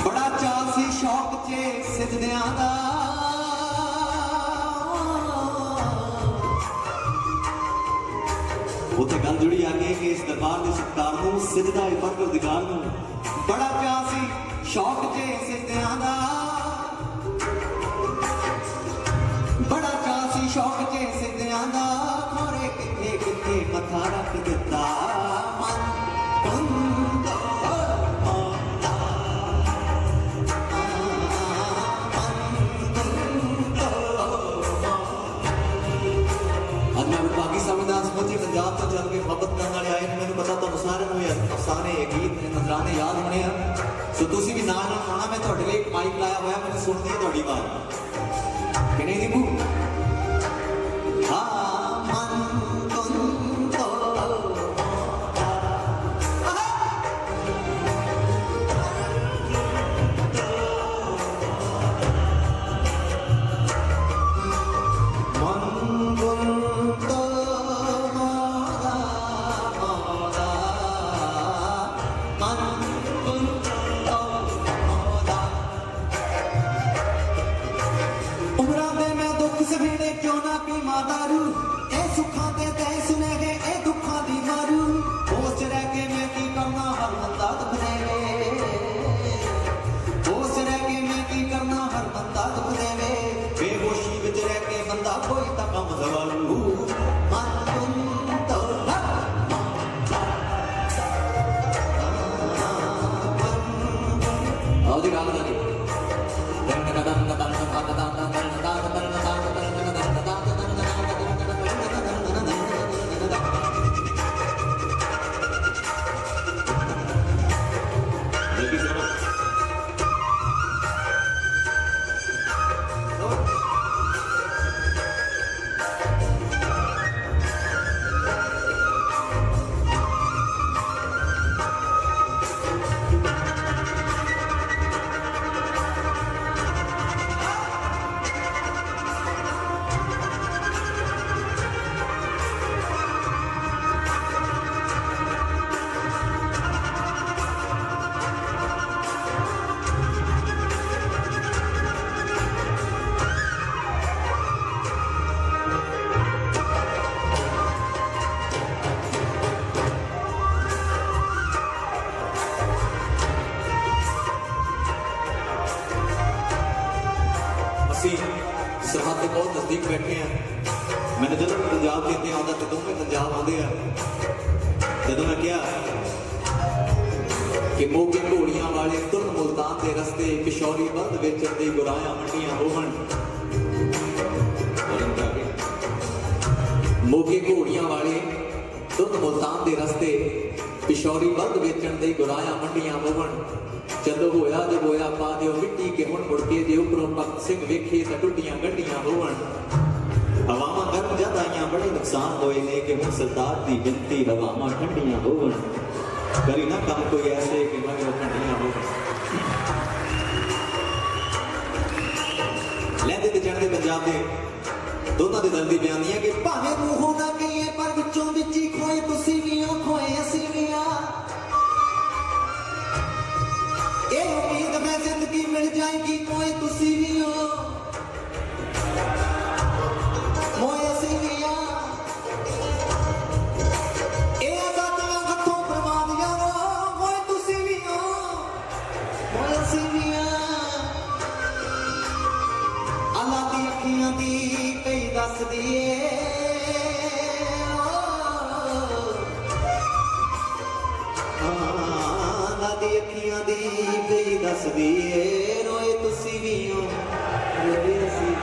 बड़ा चाह सी शौक चे सिजदियां दा गल जुड़ी आगे कि इस दरबार के सत्कार को सजदा है परवरदिगार को बड़ा प्यार सी शौक जे सिद्धियां दा बड़ा प्यार सी शौक जे सिद्धियां दा खोरे किथे किथे मथा रख दिता मन कुंदो मुझे पंजाब तो चल के मोहब्बत करने वाले आए मैंने पता तो सारे अफसाने गीत नजराने याद होने हैं सो तुसी भी नाल नाल आना मैं ਤੁਹਾਡੇ ਲਈ माइक लाया हुआ मैंने सुनती है ਤੁਹਾਡੀ बात कि नहीं दीपू हाँ मन तुम तो दारू ए सुखा दे सुनेगे ए दुखा दी मारू होश रह के मैं की करना हर बंदा दुख देवे होश रह के मैं की करना हर बंदा दुख देवे बेहोशी विच रह के बंदा कोई ता कम दवालू मन तुम तो आओ जी गाल करी सरहद के बहुत नजदीक बैठे हैं मैंने जो पंजाब के इतने आता तो मैं पंजाब आते हैं जो मैं क्या कि मोगे घोड़ियां वाले तुर मुल्तान के रस्ते पिशौरी बंद वेचन दी गुराया मंडियां होवन मोगे घोड़ियां वाले तुर मुल्तान के रस्ते पिशौरी बंद वेचन दी गुराया मंडियां होवन जदों होया जो होया पा दियो मिट्टी के हुण मुड़ के जे उपरों भगत सिंह वेखे तां टुटियां गड्डियां होवन हवावां गर्म जद आईयां बड़े नुकसान होए ने कि हुण सरदार दी बिनती हवावां ठंडियां होवन करी ना काम कोई ऐसे कि मगर ठंडियां होवन लैंदे ते चढ़दे पंजाब दे दोनों दे दर्दी बयान दियां कि भावें रूहों ना कहिए पर विचों विच ही खोए तुसी भी हो खोए असीं भी आ ये उम्मीद में जिंदगी मिल जाएगी मोए तुसी भी हो मोए असी भी आ ये आजादियां हथों बर्बादियां रो मोए तुसी भी हो मोए असी भी आ अल्लाह दी अखियां दी कई दस दिए अखियां दी गई दस दिए रोए तुसी भी हो रोए असी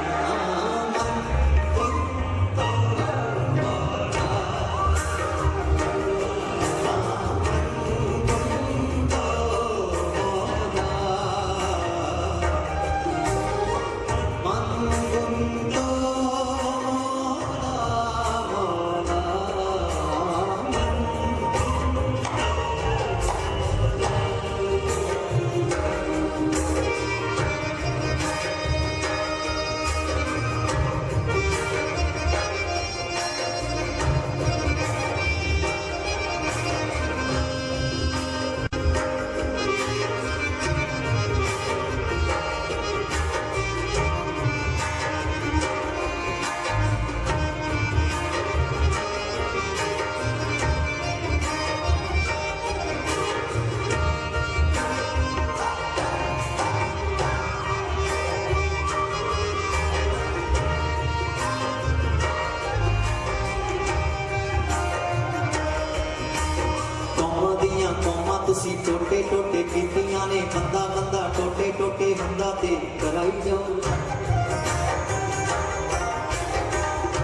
ਆਪਣੀਆਂ ਕੌਮਾਂ ਤੁਸੀਂ ਟੋਟੇ ਟੋਟੇ ਕੀਤੀਆਂ ਨੇ ਬੰਦਾ ਬੰਦਾ ਟੋਟੇ ਟੋਟੇ ਹੁੰਦਾ ਤੇ ਕਰਾਈ ਜਾਓ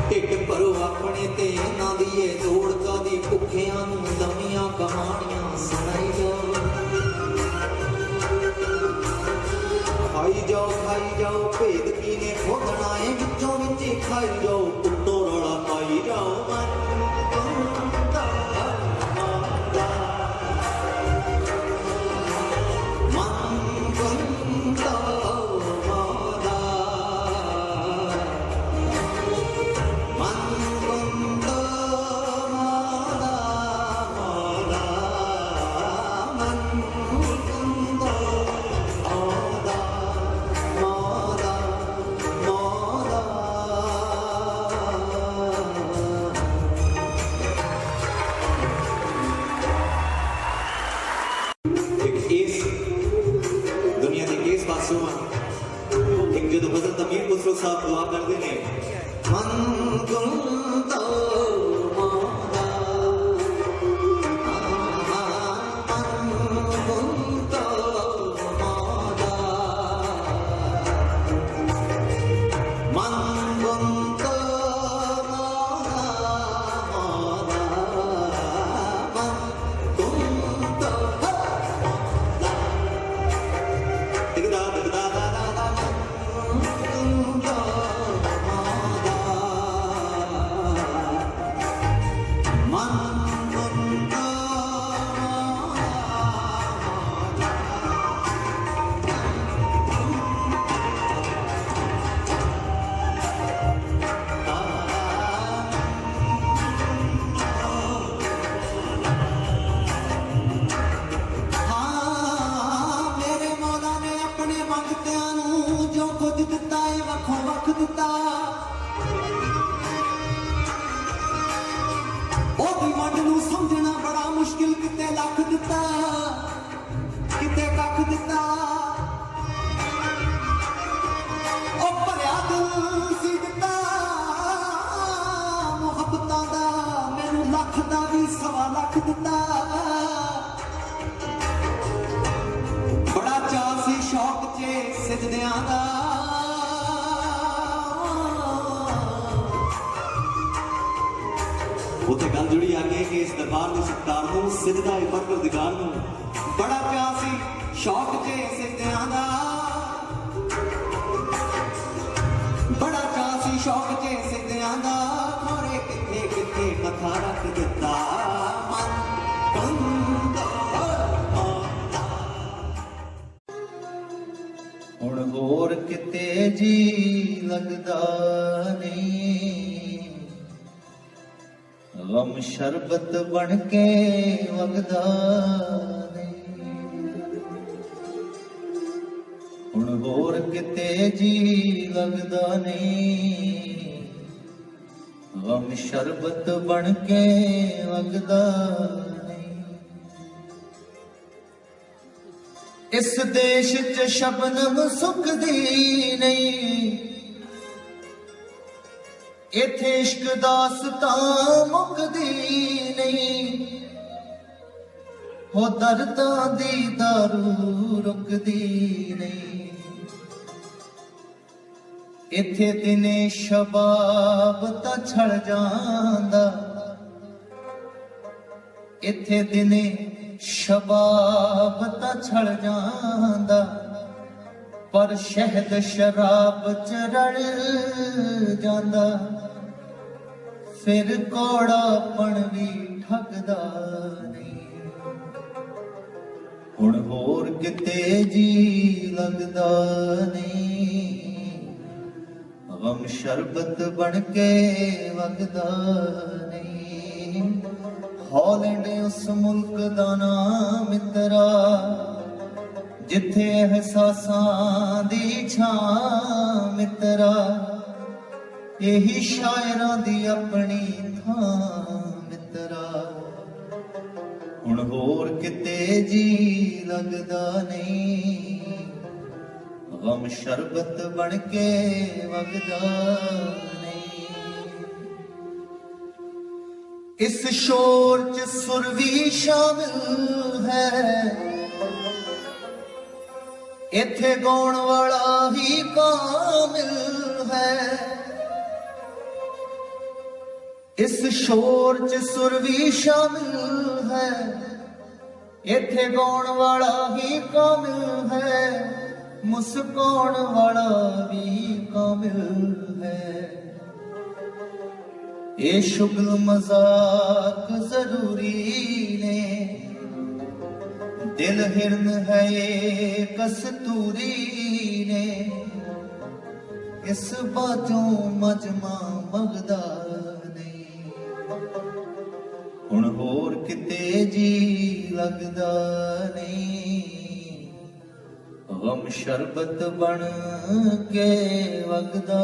ਢਿੱਡ ਭਰੋ ਆਪਣੇ ਤੇ ਇਹਨਾਂ ਦੀ ਇਹ ਲੋੜ ਕਾਦੀ ਭੁੱਖਿਆਂ ਨੂੰ ਨਵੀਆਂ ਕਹਾਣੀਆਂ ਸੁਣਾਈ ਜਾਓ ਖਾਈ ਜਾਓ ਭੇਦ ਕੀ ਨੇ ਖੋਦਣਾ ਏ ਵਿੱਚੋਂ ਵਿੱਚ ਹੀ ਖਾਈ ਜਾਓ ਉੱਤੋਂ ਰੌਲਾ ਪਾਈ ਜਾਓ साहब दुआ करते हैं मन गुंदा बड़ा चाव सी शौक चे सजदियां दा उथे गल जुड़ी आगे कि इस दरबार के सत्कार नूं सजदा है परवरदिगार नूं बड़ा चाव सी शौक चे सजदियां दा बड़ा चाव सी शौक चे सजदियां दा मोरे किथे किथे मथा रख दिता ਹੁਣ ਹੋਰ ਕਿਤੇ ਜੀ ਲੱਗਦਾ ਨਹੀਂ ਗਮ ਸ਼ਰਬਤ ਬਣ ਕੇ ਵਗਦਾ ਨਹੀਂ ਹੁਣ ਹੋਰ ਕਿਤੇ ਜੀ ਲੱਗਦਾ ਨਹੀਂ ਗਮ ਸ਼ਰਬਤ ਬਣ ਕੇ ਵਗਦਾ इस देश च शबनम सुखदी नहीं इथे इश्क दास्तां मुकदी नहीं हो दर्दां दी दारू रुकदी नहीं इथे दिने शबाब तां छड़ जांदा इथे दिने शबाब तां छड़ जांदा पर शहद शराब च रल जांदा फिर कौड़ापण भी ठगदा नहीं हुण होर किते जी लगदा नहीं गम शरबत बन के वगदा नहीं हॉलैंड उस मुल्क दा नाम मित्रा जिथे एहसासां दी छां मित्रा यही शायरां दी अपनी थां मित्रा हुण होर किते जी लगदा नहीं गम शरबत बन के वगदा इस शोर च सुर भी शामिल है इत्थे गाउण वाला ही कामिल है इस शोर च सुर भी शामिल है इत्थे गाउण वाला ही कामिल है मुस्कान वाला भी कामिल है ये शुगल मजाक जरूरी ने दिल हिरन है ये कस्तूरी ने इस बातों मजमा मगदा नहीं हुण होर किते जी लगदा नहीं गम शरबत बन के वगदा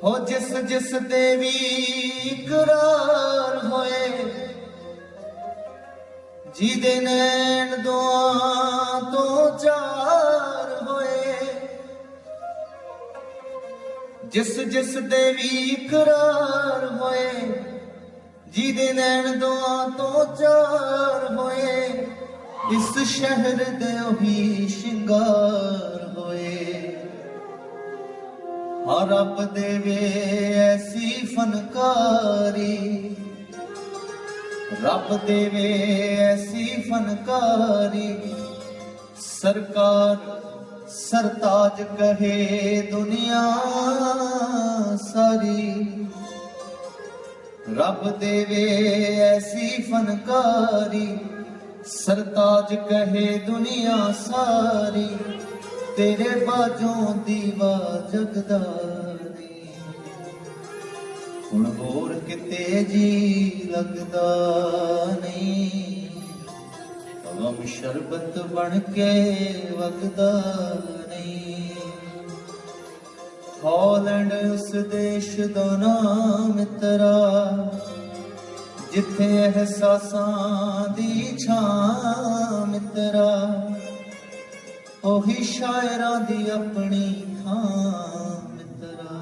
हो जिस जिस देवी करार होए जिदे नैन दुआ तो चार होए जिस जिस देवी करार होए जिदे नैन दुआ तो चार होए इस शहर दे ओही शिंगार होए हाँ रब देवे ऐसी फनकारी रब देवे ऐसी फनकारी सरकार सरताज कहे दुनिया सारी रब देवे ऐसी फनकारी सरताज कहे दुनिया सारी तेरे बाजों दीवा जगदारी हुण होर किते जी लगदा नहीं गम शरबत बन के वगदा नहीं हॉलैंड उस देश दा नाम मित्रा जिथे एहसासां दी छां मित्रा ओही शायरां दी अपनी थां मित्रा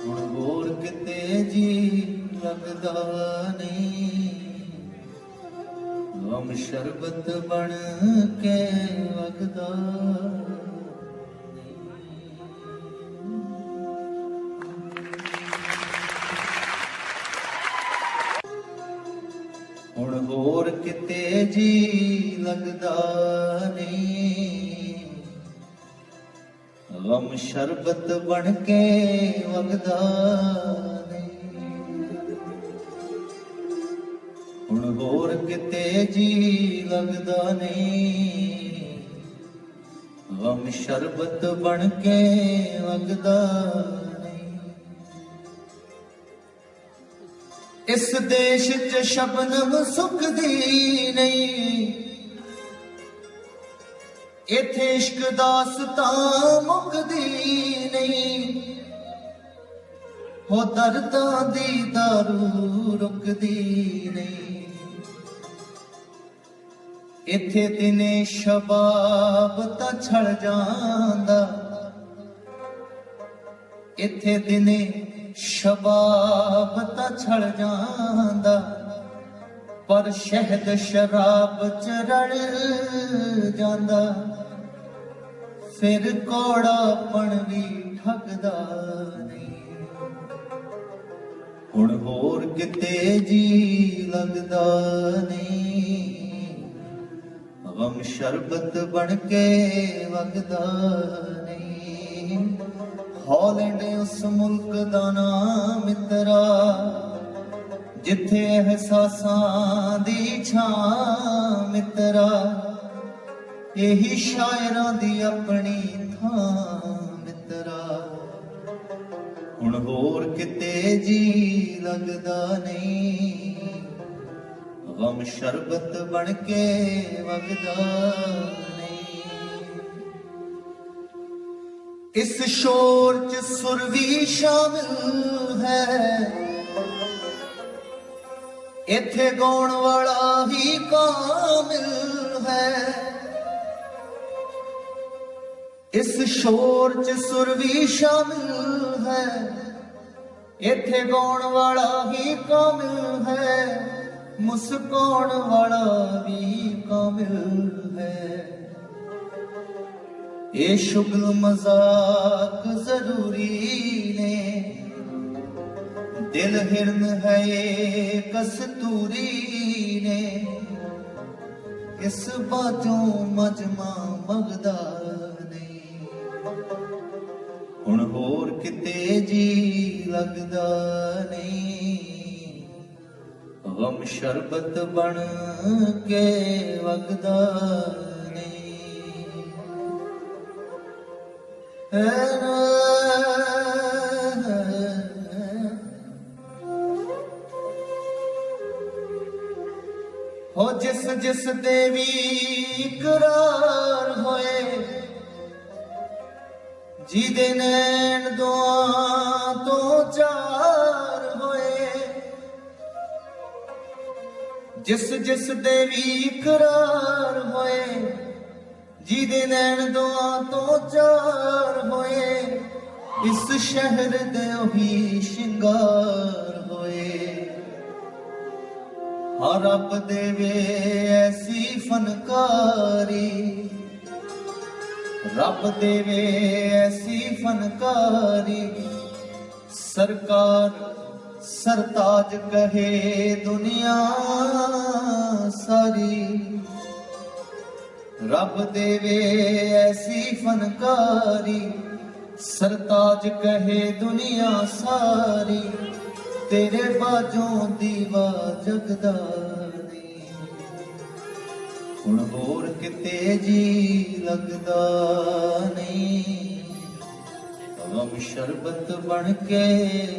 हुण होर किते जी लगदा नहीं गम शरबत बन के वगदा हुण होर किते जी लगदा नहीं गम शरबत बन के वगदा नहीं हुण होर किते जी लगदा नहीं गम शरबत बन के वगदा इस देश च शबनम सुखदी नहीं इत्थे इश्क दास्तां मुकदी नहीं हो दर्दां दी दारू रुकदी नहीं इत्थे दिने शबाब तां छड़ जांदा इत्थे दिने शबाब तां छड़ जांदा पर शहद शराब च रल जांदा फिर कौड़ापण भी ठगदा नहीं हुण होर किते जी लगदा नहीं गम शरबत बन के वगदा नहीं हॉलैंड उस मुल्क दा नाम मित्रा जिथे एहसासां दी छां मित्रा यही शायरां दी अपनी थां मित्रा हुण होर किते जी लगदा नहीं गम शरबत बन के वगदा इस शोर च सुर भी शामिल है इत्थे गाउण वाला ही कामिल है इस शोर च सुर भी शामिल है, इथे गाउण वाला ही कामिल है, मुस्कान वाला भी कामिल है। ये शुगल मजाक जरूरी ने, दिल हिरन है ये कस्तूरी ने, इस बातों मजमा मगदा नहीं, हुण होर किते जी लगदा नहीं, गम शरबत बन के वगदा नहीं। हो जिस जिस देवी इकरार होए, जिदे नैन दुआ तो चार होए, जिस जिस देवी इकरार होए, जिदे नैन दुआ तो चार होए, इस शहर दे ओही शिंगार होए। हाँ रब देवे ऐसी फनकारी, रब देवे ऐसी फनकारी, सरकार सरताज कहे दुनिया सारी। रब देवे ऐसी फनकारी, सरताज कहे दुनिया सारी, तेरे बाजों दीवा जगदा नहीं, हुण होर किते जी लगदा नहीं, गम शरबत बन के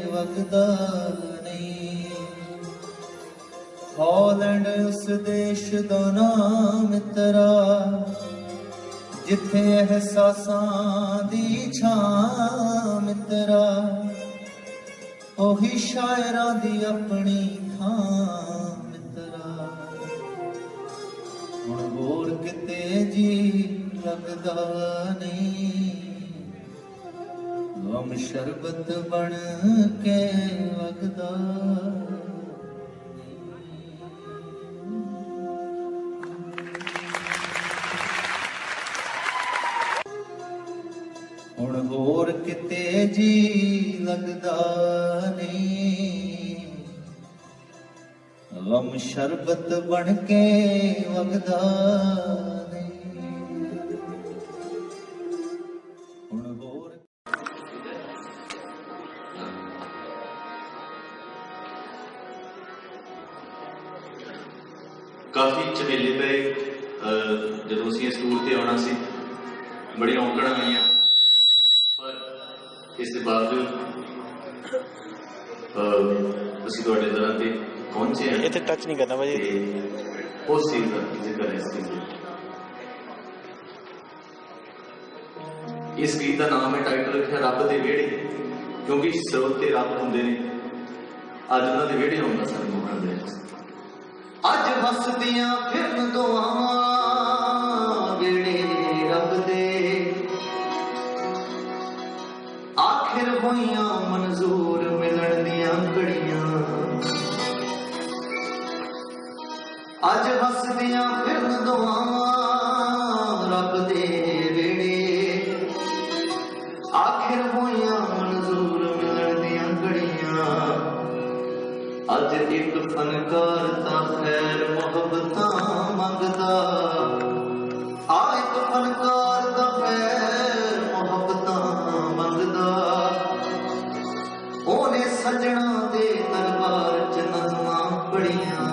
वगदा नहीं। हॉलैंड उस देश दा नाम मित्रा, जिथे एहसासां दी छां मित्रा, ओही शायरां दी अपनी थां मित्रा, हुण होर किते जी लगदा नहीं, गम शरबत बन के वगदा। हुण होर किते जी लगदा नहीं, गम शरबत बन के वगदा नहीं, हुण होर। काफ़ी झमेले पे ਜਦੋਂ ਅਸੀਂ ਸਕੂਲ ਤੇ ਆਉਣਾ ਸੀ, ਬੜੀਆਂ ਔਕੜਾਂ ਆਈਆਂ, ਪਰ ਇਸ ਦੇ ਬਾਵਜੂਦ ਅਸੀਂ ਤੁਹਾਡੇ ਦਰਾਂ ਤੇ ਪਹੁੰਚੇ ਹਾਂ। ਇੱਥੇ ਟੱਚ ਨਹੀਂ ਕਰਨਾ ਭਾਜੀ, ਉਸ ਚੀਜ਼ ਦਾ ਜ਼ਿਕਰ ਹੈ ਇਸ ਚੀਜ਼ ਦਾ। ਇਸ ਗੀਤ ਦਾ ਨਾਮ ਹੈ, ਟਾਈਟਲ ਰੱਖਿਆ ਰੱਬ ਦੇ ਵਿਹੜੇ, ਕਿਉਂਕਿ ਸਰੋਤ ਤੇ ਰੱਬ ਹੁੰਦੇ ਨੇ। ਅੱਜ ਉਹਨਾਂ ਦੇ ਵਿਹੜੇ ਆਉਣ ਦਾ ਸਾਨੂੰ ਮੌਕਾ ਮਿਲਿਆ। ਅੱਜ ਹੱਸਦੀਆਂ ਫਿਰਨ ਦੁਆਵਾਂ ਵੇੜੇ ਰੱਬ ਦੇ, ਆਖਿਰ ਹੋਈਆਂ ਮਨਜ਼ੂਰ ਮਿਲਣ ਦੀਆਂ ਘੜੀਆਂ। ਅੱਜ ਹੱਸਦੀਆਂ ਫਿਰਨ ਦੁਆਵਾਂ ਰੱਬ ਦੇ ਵੇੜੇ, ਆਖਿਰ ਹੋਈਆਂ ਮਨਜ਼ੂਰ ਮਿਲਣ ਦੀਆਂ ਘੜੀਆਂ। ਅੱਜ ਇੱਕ ਫਨਕਾਰ ਤਾਂ ਖੈਰ ਮੁਹੱਬਤਾਂ ਮੰਗਦਾ, ਆ ਇੱਕ ਫਨਕਾਰ ਤਾਂ ਖੈਰ ਮੁਹੱਬਤਾਂ ਮੰਗਦਾ। ਉਹਨੇ ਸੱਜਣਾ ਦੇ ਦਰਬਾਰ ਚ ਨਜ਼ਮਾਂ ਪੜੀਆਂ।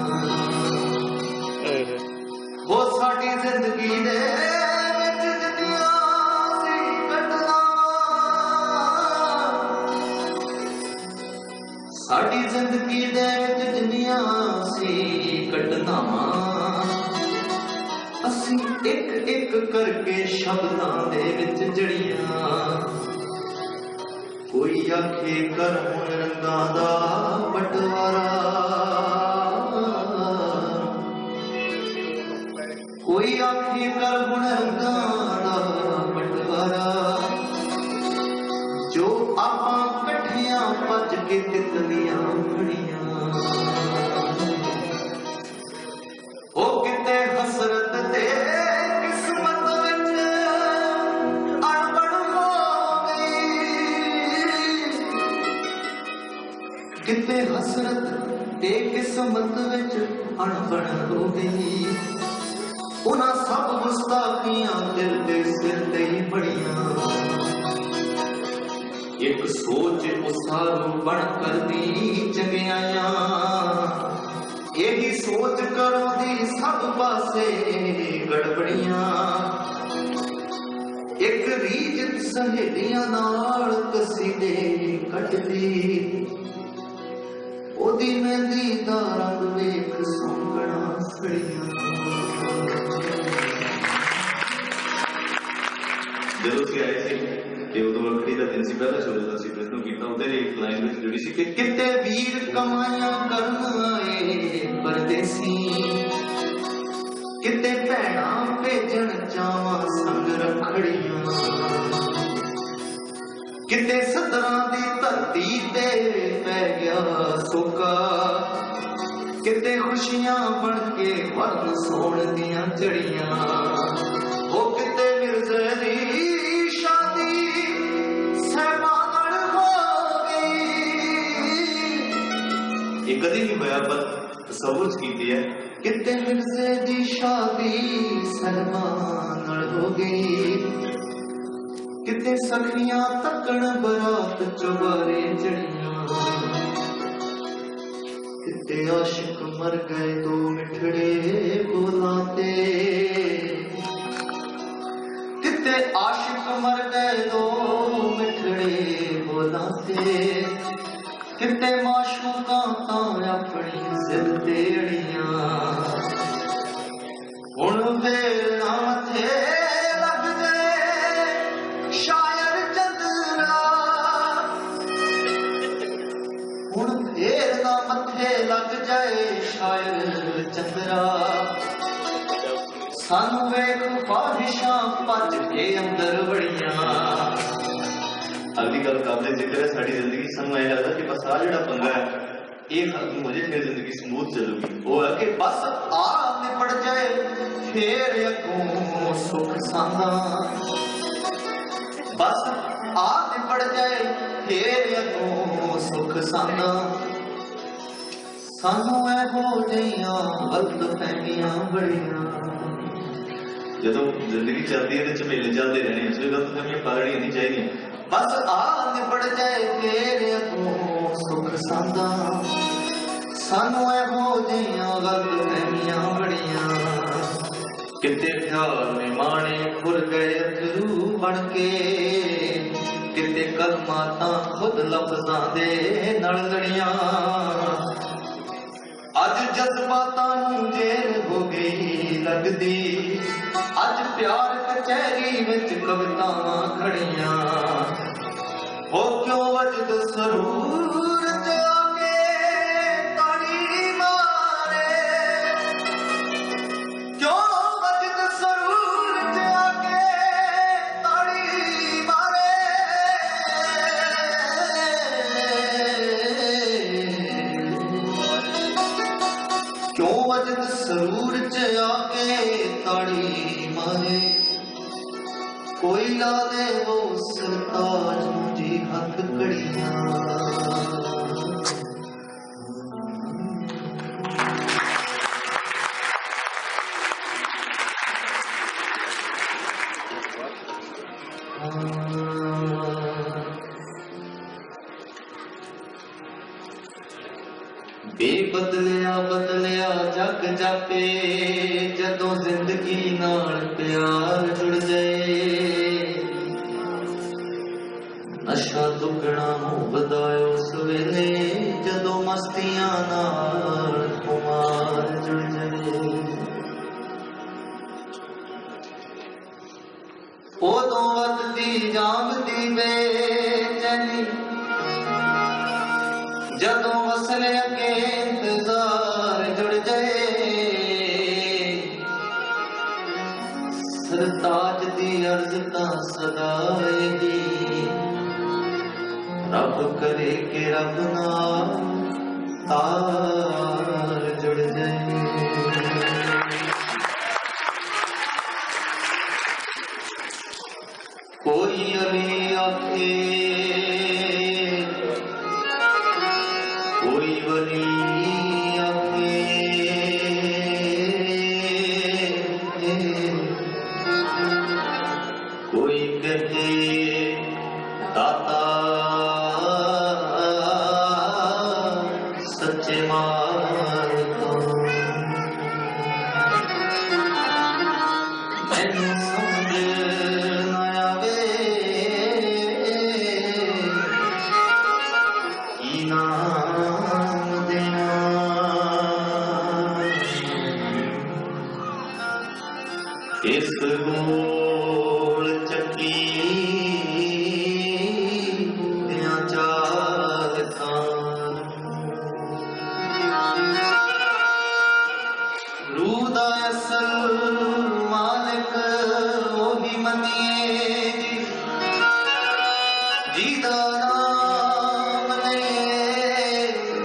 ਉਹ ਸਾਡੀ ਜ਼ਿੰਦਗੀ ਦੇ ਵਿੱਚ ਜਿੰਨੀਆਂ ਸੀ ਘਟਨਾ, ਸਾਡੀ ਜ਼ਿੰਦਗੀ ਦੇ ਵਿੱਚ ਜਿੰਨੀਆਂ ਸੀ ਘਟਨਾਵਾਂ, ਅਸੀਂ ਇੱਕ ਇੱਕ ਕਰਕੇ ਸ਼ਬਦਾਂ ਦੇ ਵਿੱਚ ਜੜੀਆਂ। ਕੋਈ ਆਖੇ ਕਰ ਹੁਣ ਰੰਗਾਂ ਦਾ ਬਟਵਾਰਾ, ਕੋਈ ਆਖੇ ਕਰ ਹੁਣ ਰੰਗਾਂ ਦਾ ਬਟਵਾਰਾ। किते हसरत ते किस्मत विच अणबण हो गई उन्हां सब गुस्ताखियां दिल दे सिर ते ही बड़ियां एक सोच उसारू बन कर दी चंगियां यही सोच करो दी सब पासे गड़बड़ियां एक रीजत सहेलियां नाल कसीदे कटदी ओदी मेहंदी दा रंग वेख सोहणा सड़ियां ਜਦੋਂ ਅਸੀਂ ਆਏ ਸੀ ਤੇ ਉਦੋਂ ਰੱਖੜੀ ਦਾ ਦਿਨ ਸੀ ਪਹਿਲਾ ਸ਼ੋਅ ਦਾ ਸੀ ਪ੍ਰਯਤਨ ਕੀਤਾ ਉਹਦੇ ਲਈ ਇੱਕ ਲਾਈਨ ਵਿੱਚ ਜੁੜੀ ਸੀ ਕਿ किते वीर कमाइयां करन आए परदेसी किते भैणा भेजण चावां संग रखड़ियां किते सदरां दी धरती ते पै गया सोका किते खुशियां बन के वरन सोण दियां चढ़ियां ओ किते मिर्जे दी शादी सहबान हो ਇਹ ਕਦੇ ਨਹੀਂ ਹੋਇਆ ਪਰ ਤਸੱਵੁਰ ਕੀਤੀ ਹੈ किते मिर्जे दी शादी सहबान हो गई किते सखियां तकन बरात चुबारे चढ़ियां किते आशिक मर गए दो मिठड़े बोलाते किते आशिक मर गए दो मिठड़े बोलाते किते माशूका तां अपनी जिद ते अड़ियां हुण वेला मथे लग गए शायर चंद्रा हुण वेला मथे लग जाए शायर चंद्रा सानू वेख ख्वाहिशां भज के अंदर वड़ियां अगली गल काबिल जिक्र है साड़ी जिंदगी सानू ऐ लगदा कि बस आ जिहड़ा पंगा है ये खत्म हो जाए फिर जिंदगी स्मूथ चलूगी वो है कि बस आ निपट जाए फिर अगों सुख सांदा बस आ निपट जाए फिर अगों सुख सांदा सानू ऐ हो जइयां गलत फहमियां बड़ियां जदों जिंदगी चलती है तो झमेले चलते रहने इसलिए गलत फहमियां पालनी नहीं चाहिए बस आ निपट जाए फिर अगों सुख सांदा सानू ऐ हो जइयां गलत फहमियां बड़ियां किते ख्याल में माने खुर गए अथरू बन के किते कलमा तां खुद लफ्जां दे नल लड़ियां अज जज्बातां नूं जेल हो गई लगदी अज प्यार कचहरी विच कवितावां खड़ियां हो क्यों वजद सरूर च आके ताड़ी मारे क्यों वजद सरूर च आके ताड़ी मारे क्यों वजद सरूर च आके ताड़ी मारे कोई ला दे वो सरताज जी हक कड़ियां बेबदलिया बदलिया जग जापे जदों जिंदगी नाल प्यार जुड़ जाए नशा दुगना हो बदायो सवेले जदों मस्तियां नाल खुमार जुड़ जाए ओदों वधदी जागदी बेचैनी जदों वसले अगे इंतजार जुड़ जाए सरताज दी अर्ज तां सदाएगी रब करे के रब नाल तार जुड़ जाए कोई अली आखे कोई कहे दाता सच्चे मार को मैनू समझ न आवे की नाम देना इस गोल चक्की दियां चाहतां रूह दा असल मालिक ओही मनिए जीदा नाम ले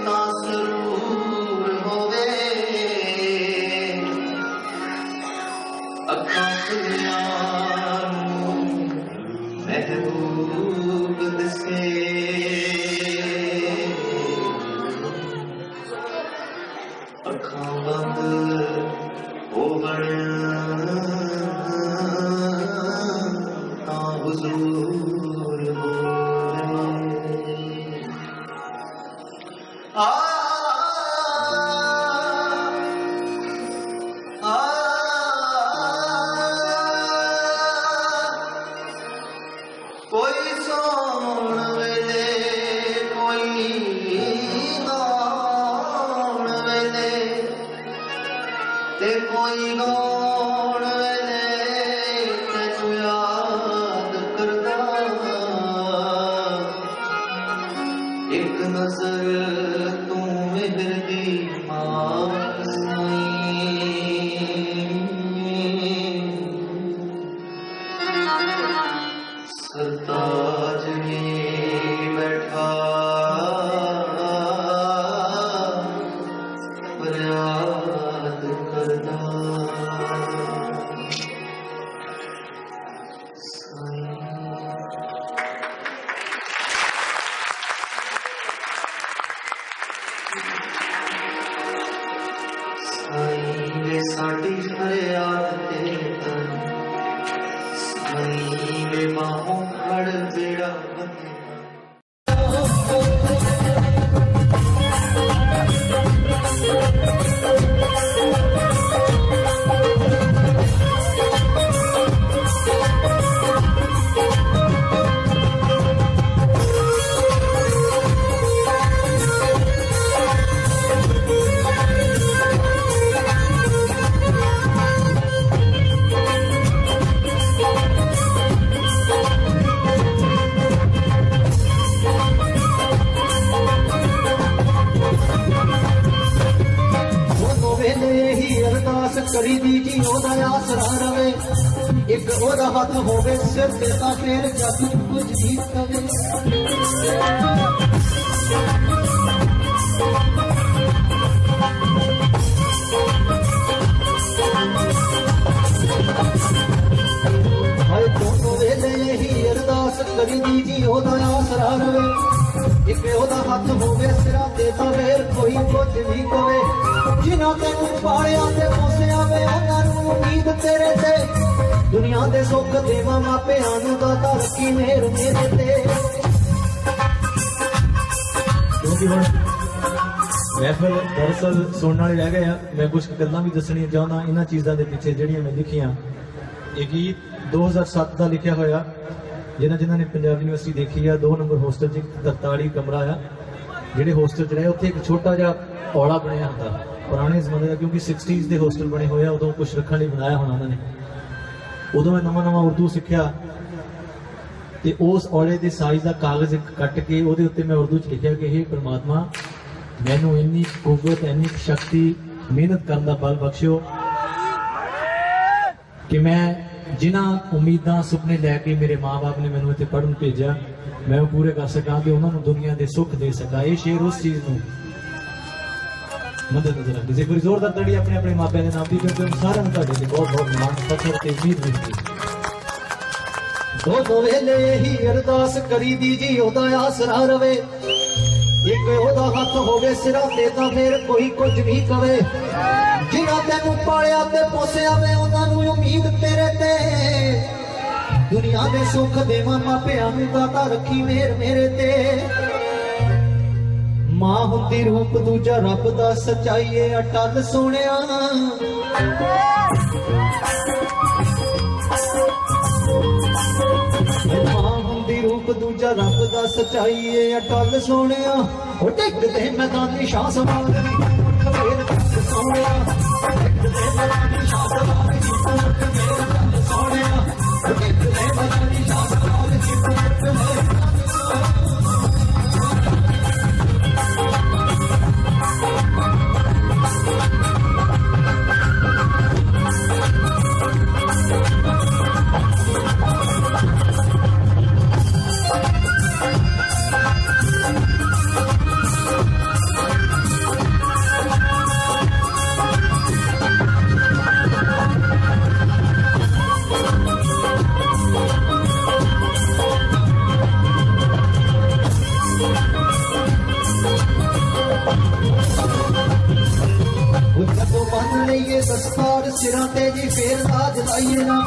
तां सरूर होवे अखां महबूब दसे अखां बंद होवण तां हुजूर होवे आ कोई सोण वेले कोई गाउण वेले ते कोई गाउण वेले तैनू याद करदा एक नजर तू मेहर दी मास सरताज में बैठा फरियाद करदा साईं वे साडी फरियाद ते साईं वे बाहों फड़ बेड़ा करी दी जी ओदा आसरा रवे एक ओदा हथ होवे सिर ते तां फिर जग कुछ भी कवे हाय दोनों वेले यही अरदास करी दी जी ओदा आसरा रवे एक ओदा हथ होवे सिरा ते तां फिर कोई कुछ भी कवे जिन्हां तैनू पालिया ते पोसिया वे उन्हां नूं उम्मीद तेरे ते दुनिया दे सुख देवा मापिआं नूं दाता रखी मेहर मेरे ते क्योंकि हुण महफिल दरअसल सुनने वाले रह गए हैं मैं कुछ गल्लां भी दसणियां चाहुंदा इन्हां चीज़ां दे पिछे जिहड़ियां मैं लिखियां ये गीत 2007 का लिखिया होया जिन्हां ने पंजाब यूनिवर्सिटी देखी है 2 नंबर होस्टल 43 कमरा आ जिहड़े होस्टल च रहे उत्थे एक छोटा जिहा औला बनया हुंदा पुराने जमाने का क्योंकि 60s के होस्टल बने हुए उदों कुछ रखने लिए बनाया होना उन्होंने उदों मैं नवा उर्दू सीखिया तो उस औले के साइज का कागज कट के वो मैं उर्दू च लिखा कि हे परमात्मा मैनू इन्नी कुव्वत इन्नी शक्ति मेहनत करने का बल बख्शो कि मैं जिन्हां उम्मीदां सुपने लैके मेरे माँ बाप ने मैनू इत्थे पढ़न भेजा मैं पूरे कर सका कि उन्होंने दुनिया के सुख दे सका ये शेर उस चीज़ को मदद नजर आती है जोरदार तड़ी अपने अपने मापिया के नाम की क्योंकि सारे बहुत बहुत मान पत्थर ते उम्मीद मिलती दो वेले ही अरदास करी दी जी ओदा आसरा रवे एक ओदा हथ होवे सिरा ते तां फिर कोई कुछ भी कवे जिन्हां तैनू पालिया ते पोसिया वे उन्हां नूं उम्मीद तेरे ते दुनिया दे सुख देवा मापिया नूं दाता रखी मेहर मेरे ते मां हुंदी रूप दूजा रब दा सच्चाई ए अटल सोहणिया मां हुंदी रूप दूजा रब दा सच्चाई ए अटल सोहणिया ओ टिकदे मैदान दी शाह सवार फेर सोहणिया टिकदे मैदान दी शाह सवार सोहणिया टिकदे मैदान दी शाह सवार जदों बन लईए दस्तार सिरां ते जी फेर लाज लाइए ना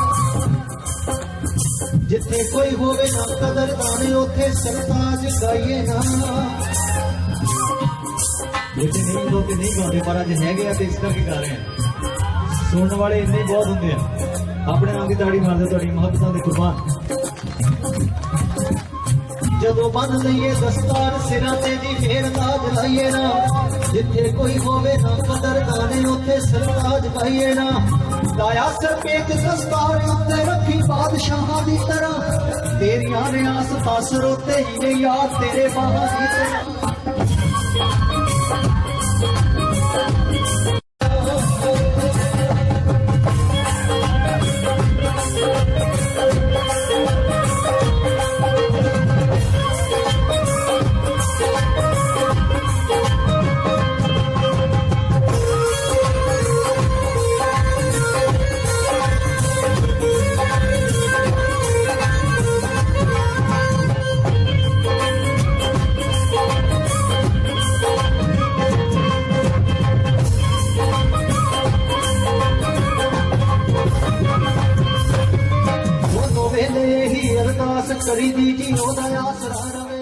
जिथे कोई होवे ना कदरदान उथे सरताज गाइए ना लेकिन नहीं लोग नहीं गाते पर अज है इस करके गा रहे हैं सुनने वाले इन्ने बहुत होंगे अपने नाम की ताड़ी मारते थोड़ी मोहब्बतां दे कुर्बान जदों बन लईए दस्तार सिरां ते जी फेर लाज लाइए ना जिथे कोई होवे ना कदरदान उथे सरताज गाइए ना लाया सिर पे एक दस्तार उत्ते रखी बादशाह दी तरह तेरियां ने आस पास रोते ही ने यार तेरे बाहां दी तरह करी दी जी ओदा आसरा रवे